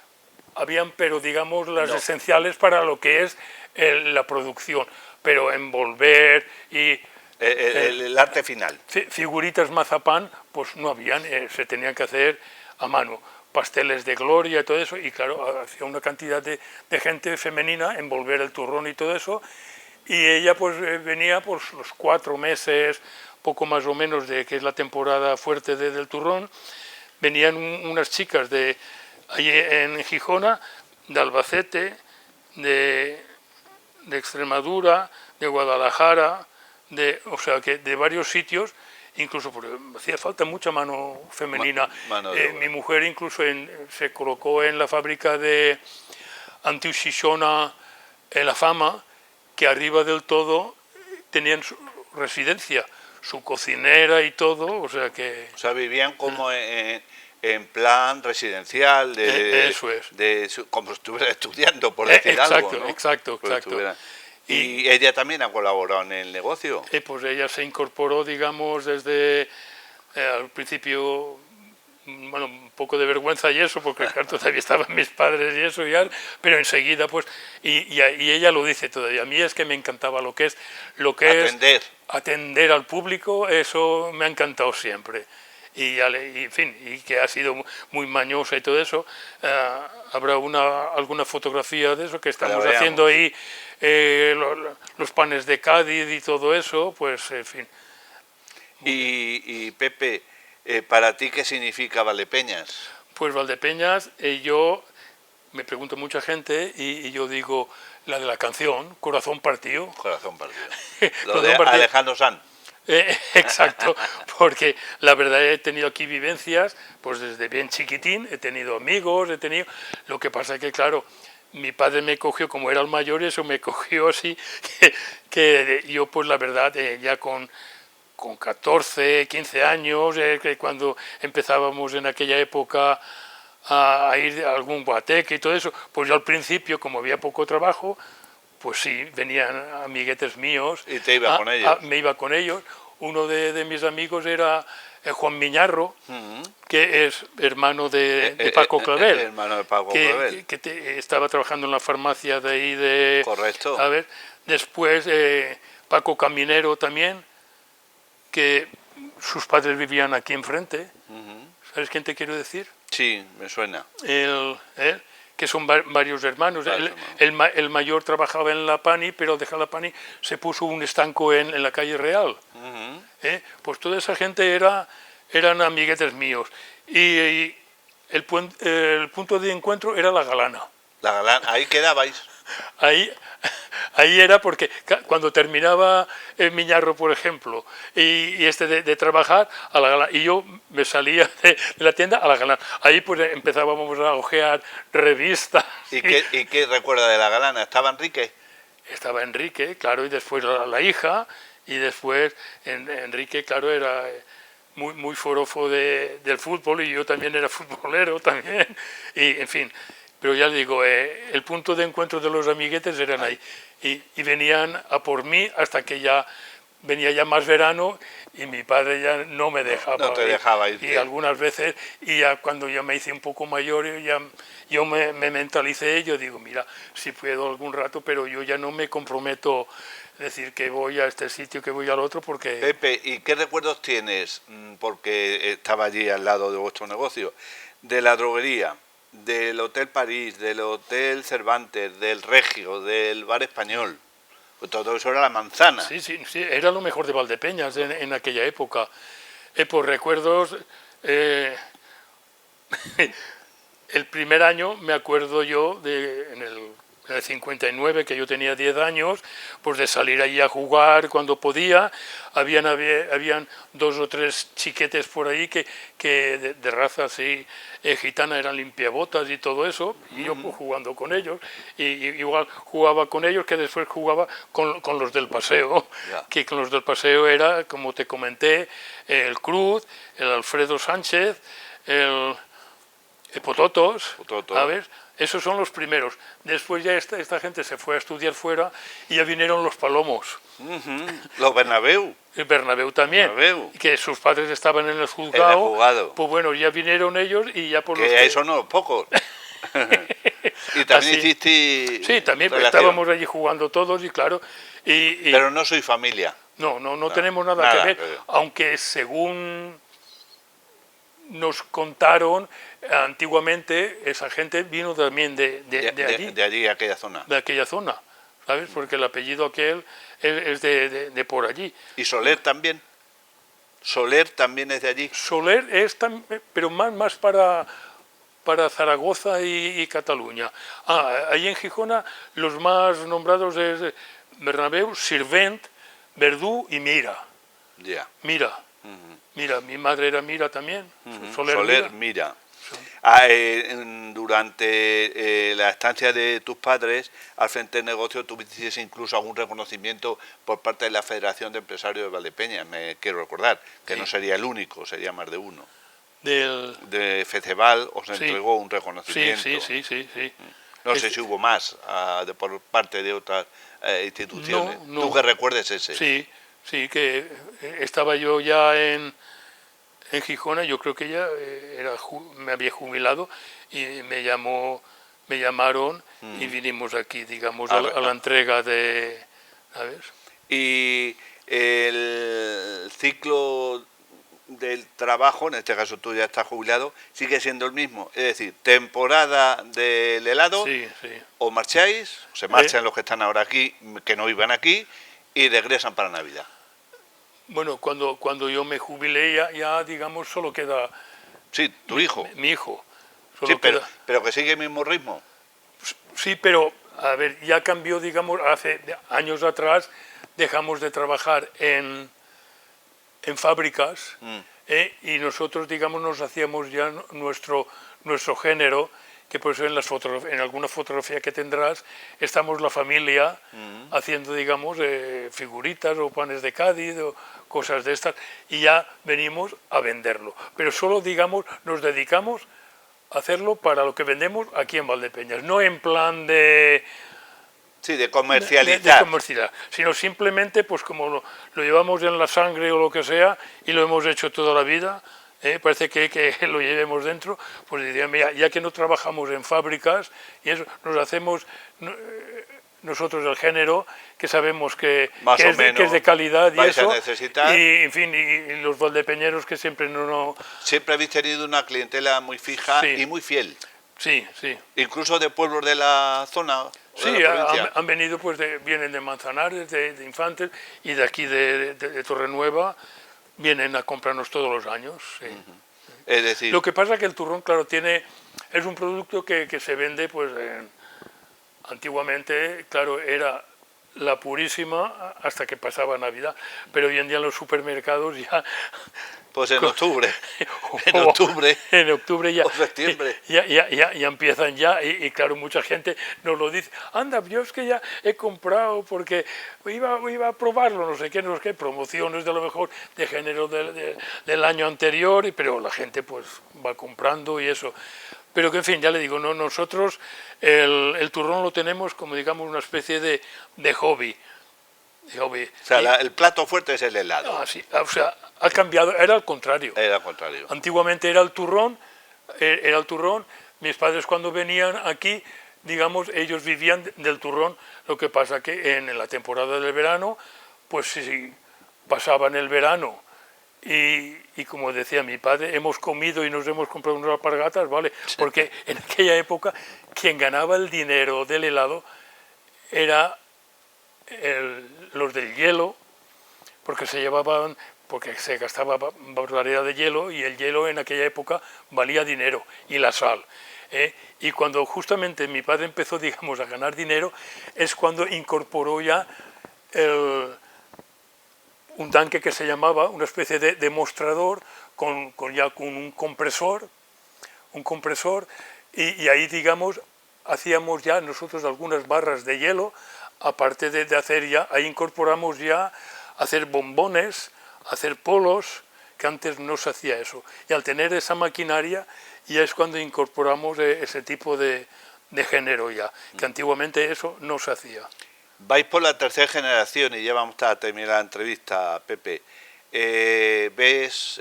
Habían, pero digamos las No. esenciales para lo que es la producción, pero envolver y... El arte final. Figuritas mazapán, pues no habían, se tenían que hacer a mano. Pasteles de gloria y todo eso, y claro, hacía una cantidad de gente femenina envolver el turrón y todo eso, y ella pues venía pues los 4 meses, poco más o menos, de que es la temporada fuerte del turrón. Venían unas chicas de allí en Gijona, de Albacete, de Extremadura, de Guadalajara, o sea que de varios sitios, incluso porque hacía falta mucha mano femenina. Mano de obra. Mi mujer incluso se colocó en la fábrica de Antiu Xixona, en La Fama, que arriba del todo tenían su residencia, su cocinera y todo, o sea que... O sea, vivían como en plan residencial, eso es. Como si estuviera estudiando, por decir algo, ¿no? Exacto. ¿Y ella también ha colaborado en el negocio? Pues ella se incorporó, digamos, desde al principio, bueno, un poco de vergüenza y eso, porque claro, todavía estaban mis padres y eso, pero enseguida, pues, y ella lo dice todavía, a mí es que me encantaba lo que es atender al público, eso me ha encantado siempre. Y en fin, y que ha sido muy mañosa y todo eso. Habrá alguna fotografía de eso que estamos haciendo ahí, los panes de Cádiz y todo eso, pues en fin. Y Pepe, ¿para ti qué significa Valdepeñas? Pues Valdepeñas, yo me pregunta mucha gente y yo digo la de la canción, Corazón Partido. Corazón Partido. Lo Corazón de partido. Alejandro Sanz. Exacto, porque la verdad he tenido aquí vivencias, pues desde bien chiquitín, he tenido amigos, lo que pasa es que claro, mi padre me cogió, como era el mayor, eso me cogió así, que yo pues la verdad ya con 14, 15 años, que cuando empezábamos en aquella época a ir a algún guateque y todo eso, pues yo al principio, como había poco trabajo, pues sí, venían amiguetes míos. ¿Y te ibas con ellos? Me iba con ellos. Uno de mis amigos era Juan Miñarro, que es hermano de Paco Clavel. Hermano de Paco Clavel. Que estaba trabajando en la farmacia de ahí de... Correcto. A ver, después Paco Caminero también, que sus padres vivían aquí enfrente. ¿Sabes quién te quiero decir? Sí, me suena. Que son varios hermanos. El mayor trabajaba en la Pani, pero al dejar la Pani se puso un estanco en la calle Real. Pues toda esa gente eran amiguetes míos. Y el punto de encuentro era la Galana. La Galana, ahí quedabais. Ahí era porque cuando terminaba el Miñarro, por ejemplo, y de trabajar, a la Galana, y yo me salía de la tienda a la Galana. Ahí pues empezábamos a hojear revistas. ¿Y qué recuerda de la Galana? ¿Estaba Enrique? Estaba Enrique, claro, y después la hija, y después Enrique, claro, era muy forofo del fútbol, y yo también era futbolero también, y en fin. Pero ya digo, el punto de encuentro de los amiguetes eran ahí. Y venían a por mí hasta que ya venía ya más verano y mi padre ya no me dejaba. No te dejaba ir. Y algunas veces, y ya cuando yo me hice un poco mayor, yo me mentalicé, yo digo, mira, si puedo algún rato, pero yo ya no me comprometo decir que voy a este sitio, que voy al otro, porque... Pepe, ¿y qué recuerdos tienes? Porque estaba allí al lado de vuestro negocio, de la droguería, del Hotel París, del Hotel Cervantes, del Regio, del Bar Español. Pues todo eso era la manzana. Sí, sí, sí, era lo mejor de Valdepeñas en aquella época. Por recuerdos, el primer año me acuerdo yo, en el 59, que yo tenía 10 años, pues de salir allí a jugar cuando podía. Habían 2 o 3 chiquetes por ahí que de raza así gitana, eran limpiabotas y todo eso, y yo pues jugando con ellos, y igual jugaba con ellos que después jugaba con los del paseo, Ya. que con los del paseo era, como te comenté, el Cruz, el Alfredo Sánchez, el Pototos, Pototo. ¿sabes? Esos son los primeros. Después ya esta gente se fue a estudiar fuera y ya vinieron los Palomos. Los Bernabéu. El Bernabéu también, Bernabéu. que sus padres estaban en el juzgado. juzgado. Pues bueno, ya vinieron ellos y ya por los Que eso no, pocos. Y también Así. hiciste Sí, también relación. estábamos allí jugando todos y claro. Y Pero no soy familia. no tenemos nada nada que ver, que ver. aunque según nos contaron, antiguamente esa gente vino también de allí, De allí, aquella zona. de aquella zona, ¿sabes? Porque el apellido aquel es de por allí. ¿Y Soler también? ¿Soler también es de allí? Soler es también, pero más para Zaragoza y Cataluña. Ahí en Gijona los más nombrados es Bernabéu, Sirvent, Verdú y Mira. Ya. Mira, mi madre era Mira también, Soler, Soler, Mira. mira. Durante la estancia de tus padres al frente del negocio tuviste incluso algún reconocimiento por parte de la Federación de Empresarios de Valdepeñas, me quiero recordar, que Sí. no sería el único, sería más de uno. Del, De Feceval os Sí. entregó un sí, reconocimiento. sí. No sé Este- si hubo más por parte de otras instituciones. No. Tú que recuerdes ese. Sí, que estaba yo ya en Gijona, yo creo que ya me había jubilado y me llamaron y vinimos aquí, digamos, a la entrega de, ¿sabes? Y el ciclo del trabajo, en este caso tú ya estás jubilado, sigue siendo el mismo. Es decir, temporada del helado, Sí. o marcháis, o se marchan los que están ahora aquí, que no iban aquí, y regresan para Navidad. Bueno, cuando yo me jubilé ya digamos, solo queda Sí, tu hijo. mi hijo. Sí, Solo queda- pero que sigue el mismo ritmo. Sí, pero, a ver, ya cambió, digamos, hace años atrás dejamos de trabajar en fábricas y nosotros, digamos, nos hacíamos ya nuestro género, que por eso en alguna fotografía que tendrás estamos la familia haciendo, digamos, figuritas o panes de Cádiz o cosas de estas, y ya venimos a venderlo. Pero solo, digamos, nos dedicamos a hacerlo para lo que vendemos aquí en Valdepeñas, no en plan de Sí, de comercializar. de comercializar, sino simplemente pues como lo llevamos en la sangre o lo que sea y lo hemos hecho toda la vida, parece que lo llevemos dentro, pues diría, mira, ya que no trabajamos en fábricas y eso, nos hacemos nosotros el género que sabemos que es de calidad y vais a eso, necesitar. y en fin, y los valdepeñeros que siempre no Siempre habéis tenido una clientela muy fija Sí. y muy fiel. sí. Incluso de pueblos de la zona. o de Sí, la provincia. han venido, pues vienen de Manzanares, de Infantes y de aquí de Torrenueva, vienen a comprarnos todos los años. Sí. Es decir, Lo que pasa es que el turrón, claro, es un producto que se vende, pues antiguamente, claro, era la purísima hasta que pasaba Navidad, pero hoy en día en los supermercados ya... pues en octubre. En octubre ya, o septiembre. ya empiezan ya, y claro, mucha gente nos lo dice, anda, yo es que ya he comprado porque iba a probarlo, no sé qué, promociones de lo mejor de género del año anterior, pero la gente pues va comprando y eso. Pero que en fin, ya le digo, nosotros el turrón lo tenemos como digamos una especie de hobby. O sea, el plato fuerte es el helado. Sí, o sea, ha cambiado, era al contrario. Era al contrario. Antiguamente era el turrón, mis padres cuando venían aquí, digamos, ellos vivían del turrón, lo que pasa que en la temporada del verano, pues si pasaban el verano y como decía mi padre, hemos comido y nos hemos comprado unas alpargatas, ¿vale? Porque en aquella época quien ganaba el dinero del helado era los del hielo, porque se llevaban, porque se gastaba barbaridad de hielo y el hielo en aquella época valía dinero, y la sal. Y cuando justamente mi padre empezó, digamos, a ganar dinero, es cuando incorporó ya un tanque que se llamaba, una especie de demostrador con un compresor, y ahí, digamos, hacíamos ya nosotros algunas barras de hielo, aparte de hacer ya, ahí incorporamos ya hacer bombones, hacer polos, que antes no se hacía eso. Y al tener esa maquinaria, ya es cuando incorporamos ese tipo de género ya, que antiguamente eso no se hacía. Vais por la tercera generación y ya vamos a terminar la entrevista, Pepe. ¿Ves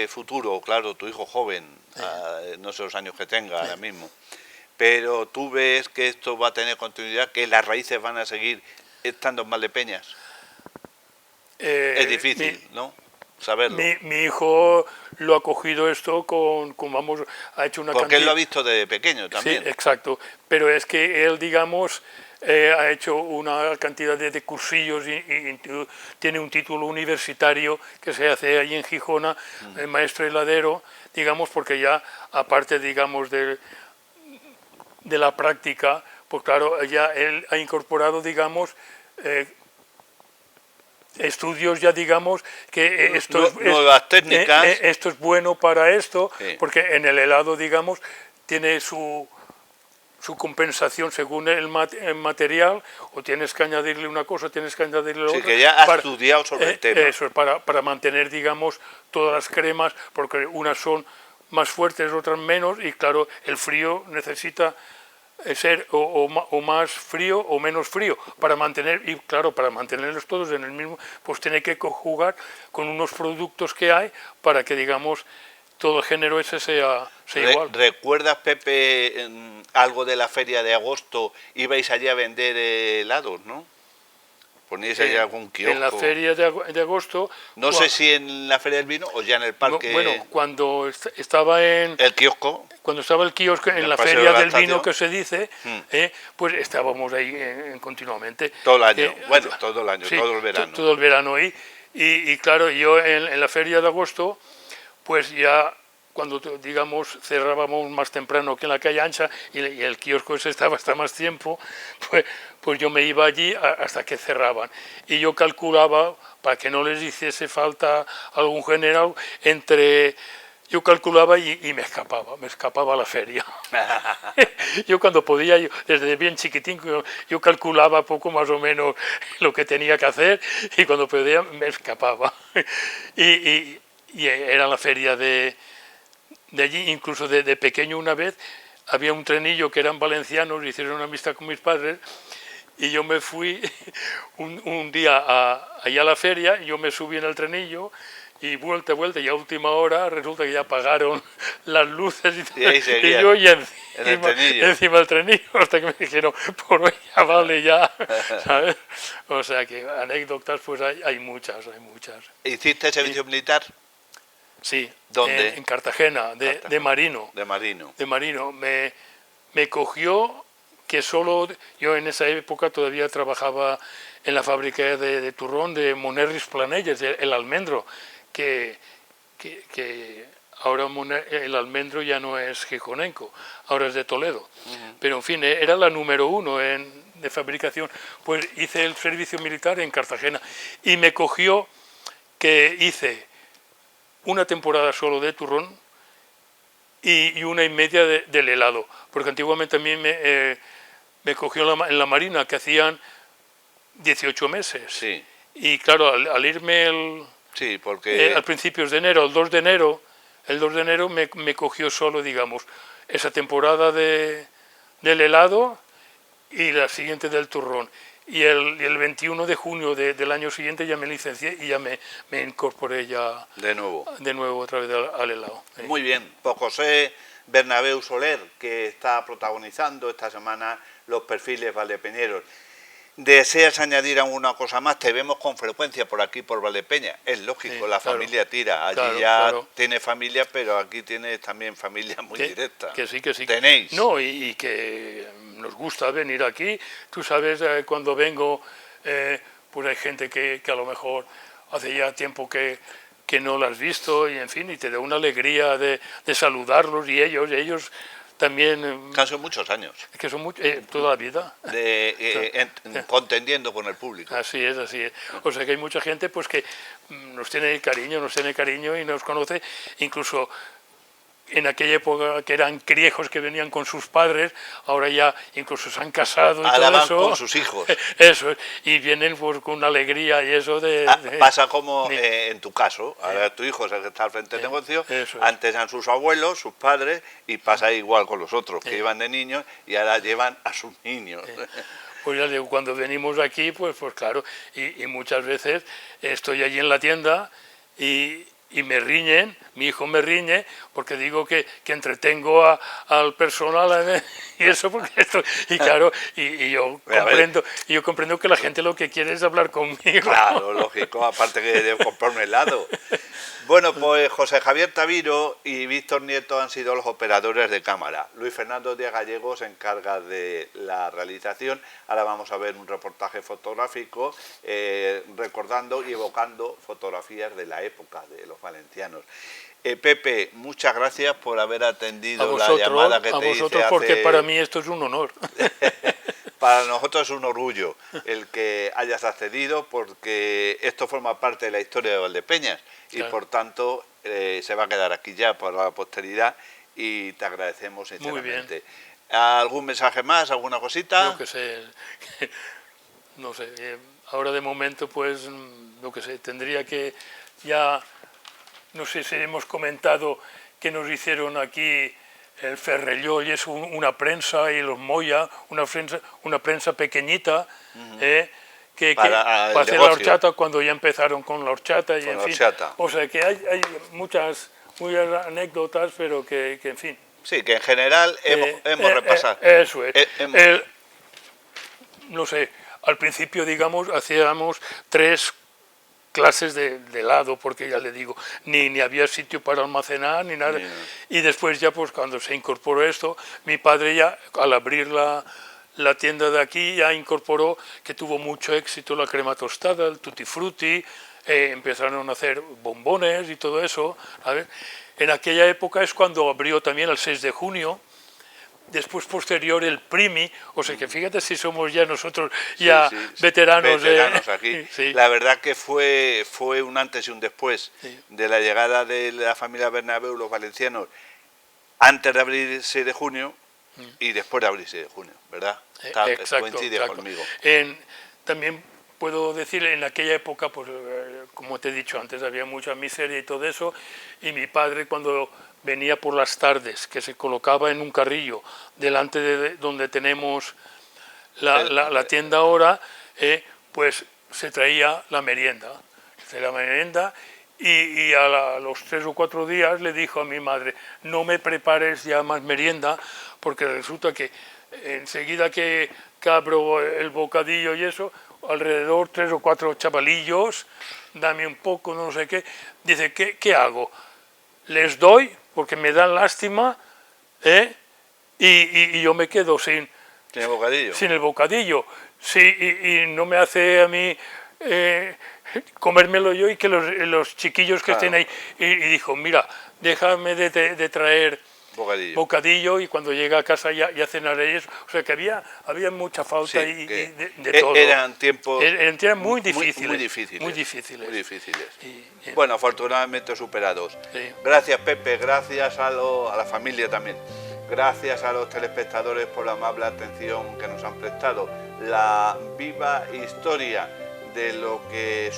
futuro? Claro, tu hijo joven, no sé los años que tenga ahora mismo, pero tú ves que esto va a tener continuidad, que las raíces van a seguir estando en Valdepeñas. Es difícil, ¿no?, saberlo. Mi hijo lo ha cogido esto vamos, ha hecho una porque él lo ha visto de pequeño también. Sí, exacto, pero es que él, digamos, ha hecho una cantidad de cursillos y tiene un título universitario que se hace allí en Gijona, maestro heladero, digamos, porque ya, aparte, digamos, de la práctica, pues claro, ya él ha incorporado, digamos, estudios ya, digamos, que nuevas técnicas. Esto es bueno para esto, Sí. porque en el helado, digamos, tiene su compensación según el material, o tienes que añadirle una cosa, tienes que añadirle otra. Sí, que ya has estudiado sobre el tema. Eso es para mantener, digamos, todas las cremas, porque unas son más fuertes, otras menos, y claro, el frío necesita ser o más frío o menos frío, para mantener, y claro, para mantenerlos todos en el mismo, pues tiene que conjugar con unos productos que hay para que, digamos, todo el género ese sea igual. ¿Recuerdas, Pepe, algo de la feria de agosto? Ibais allí a vender helados, ¿no? ¿Poníais allí algún kiosco? En la feria de agosto... No sé si en la feria del vino o ya en el parque... Bueno, cuando estaba en... ¿El kiosco? Cuando estaba el kiosco en la feria del vino, que se dice, pues estábamos ahí continuamente. Todo el año, bueno, todo el año, sí, todo el verano. Todo el verano. Y claro, yo en la feria de agosto, pues ya cuando, digamos, cerrábamos más temprano que en la calle ancha y el kiosco ese estaba hasta más tiempo, pues yo me iba allí hasta que cerraban. Y yo calculaba, para que no les hiciese falta algún general, yo calculaba y me escapaba a la feria. Yo cuando podía, desde bien chiquitín, yo calculaba poco más o menos lo que tenía que hacer, y cuando podía me escapaba. Y era la feria de allí, incluso de pequeño una vez, había un trenillo que eran valencianos, hicieron una amistad con mis padres, y yo me fui un día allá a la feria, yo me subí en el trenillo, y vuelta, y a última hora resulta que ya apagaron las luces y yo encima del trenillo, hasta que me dijeron, por hoy ya vale ya, ¿sabes? O sea que anécdotas pues hay muchas. ¿Hiciste servicio militar? Sí. ¿Dónde? En Cartagena, de marino. De marino. De marino. Me cogió que solo, yo en esa época todavía trabajaba en la fábrica de turrón de Monerris Planelles, el almendro, que ahora el almendro ya no es gijonenco, ahora es de Toledo. Pero en fin, era la número 1 de fabricación. Pues hice el servicio militar en Cartagena y me cogió que hice una temporada solo de turrón y 1 y media del helado, porque antiguamente a mí me cogió en la Marina, que hacían 18 meses. Sí. Y claro, al irme sí, porque... a principios de enero, el 2 de enero me cogió solo, digamos, esa temporada del helado y la siguiente del turrón. Y el 21 de junio del año siguiente ya me licencié y ya me incorporé ya de nuevo otra vez al helado. Muy bien, pues José Bernabéu Soler, que está protagonizando esta semana los perfiles valdepeñeros. ¿Deseas añadir alguna cosa más? Te vemos con frecuencia por aquí, por Valdepeña. Es lógico, sí, la familia tira. Allí tiene familia, pero aquí tienes también familia muy directa. Que sí. ¿Tenéis? No, y que nos gusta venir aquí. Tú sabes, cuando vengo pues hay gente que a lo mejor hace ya tiempo que no la has visto, y en fin, y te da una alegría de saludarlos, y ellos también, Que han sido muchos años que son toda la vida. contendiendo con el público. Así es, así es. O sea que hay mucha gente pues que nos tiene cariño y nos conoce, incluso en aquella época que eran criejos que venían con sus padres, ahora ya incluso se han casado y Ahora todo van eso. con sus hijos. Eso, y vienen pues con una alegría y eso Pasa como en tu caso, ahora tu hijo es el que está al frente del negocio, eso es. antes eran sus abuelos, sus padres, y pasa igual con los otros, que iban de niños y ahora llevan a sus niños. Pues ya digo, cuando venimos aquí, pues claro, y muchas veces estoy allí en la tienda y me riñen, mi hijo me riñe, porque digo que entretengo al personal y eso, porque esto, y claro, y yo comprendo que la gente lo que quiere es hablar conmigo. Claro, lógico, aparte que debo comprar un helado. Bueno, pues José Javier Taviro y Víctor Nieto han sido los operadores de cámara. Luis Fernando Díaz Gallego se encarga de la realización. Ahora vamos a ver un reportaje fotográfico recordando y evocando fotografías de la época de los valencianos. Pepe, muchas gracias por haber atendido la llamada que te hice porque hace... para mí esto es un honor. Para nosotros es un orgullo el que hayas accedido, porque esto forma parte de la historia de Valdepeñas, claro. Y por tanto se va a quedar aquí ya para la posteridad, y te agradecemos sinceramente. Muy bien. ¿Algún mensaje más, alguna cosita? Yo que sé, no sé, ahora de momento pues, no que sé, tendría que ya, no sé si hemos comentado que nos hicieron aquí el Ferrelló, y es una prensa, y los Moya, una prensa pequeñita, para hacer la horchata, cuando ya empezaron con la horchata, y en fin. O sea que hay muchas anécdotas, pero que en fin. Sí, que en general hemos repasado. Eso es. No sé, al principio, digamos, hacíamos 3 clases de helado, porque ya le digo, ni había sitio para almacenar, ni nada. Y después ya, pues cuando se incorporó esto, mi padre ya, al abrir la tienda de aquí, ya incorporó, que tuvo mucho éxito, la crema tostada, el tutti frutti, empezaron a hacer bombones y todo eso, ¿sabes? En aquella época es cuando abrió también el 6 de junio, después posterior el Primi, o sea que fíjate si somos ya nosotros ya veteranos aquí. Sí. La verdad que fue un antes y un después de la llegada de la familia Bernabéu, los valencianos, antes de abrir el 6 de junio y después de abrir el 6 de junio, ¿verdad? Coincide conmigo. También puedo decir, en aquella época, pues como te he dicho antes, había mucha miseria y todo eso, y mi padre, cuando venía por las tardes, que se colocaba en un carrillo delante de donde tenemos la tienda ahora, pues se traía la merienda. Y a los 3 o 4 días le dijo a mi madre: no me prepares ya más merienda, porque resulta que enseguida que abro el bocadillo y eso, alrededor 3 o 4 chavalillos, dame un poco, no sé qué. Dice, ¿qué hago? Les doy, porque me dan lástima, y yo me quedo sin el bocadillo. Sí, y no me hace a mí comérmelo yo, y que los chiquillos que estén ahí. Y dijo, mira, déjame de traer bocadillo, y cuando llegue a casa ya cenaré eso. O sea que había mucha falta de todo. Eran tiempos muy difíciles. Muy difíciles. Y, bueno, afortunadamente superados. Sí. Gracias, Pepe, gracias a la familia también. Gracias a los telespectadores por la amable atención que nos han prestado. La viva historia de lo que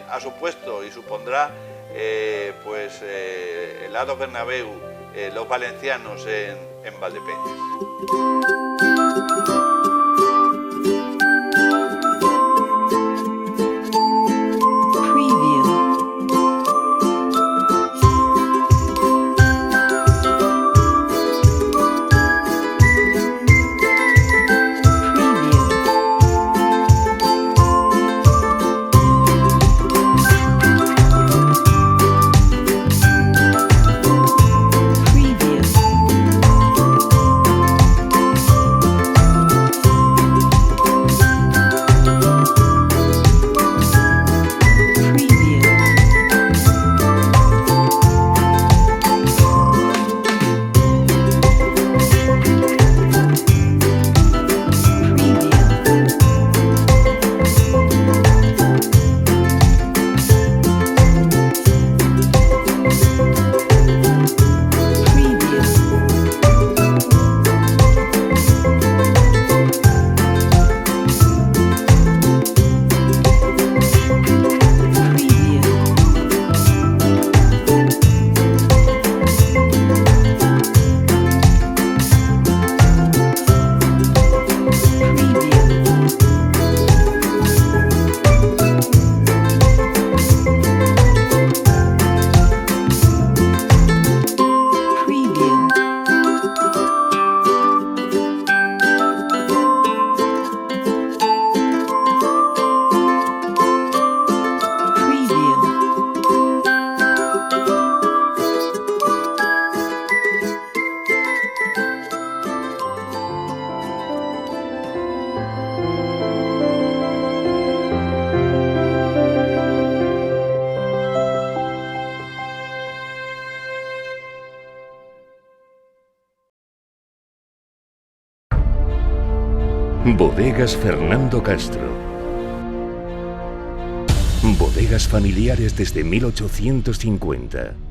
ha supuesto y supondrá Helados Bernabéu, los valencianos en Valdepeñas. Bodegas Fernando Castro. Bodegas familiares desde 1850.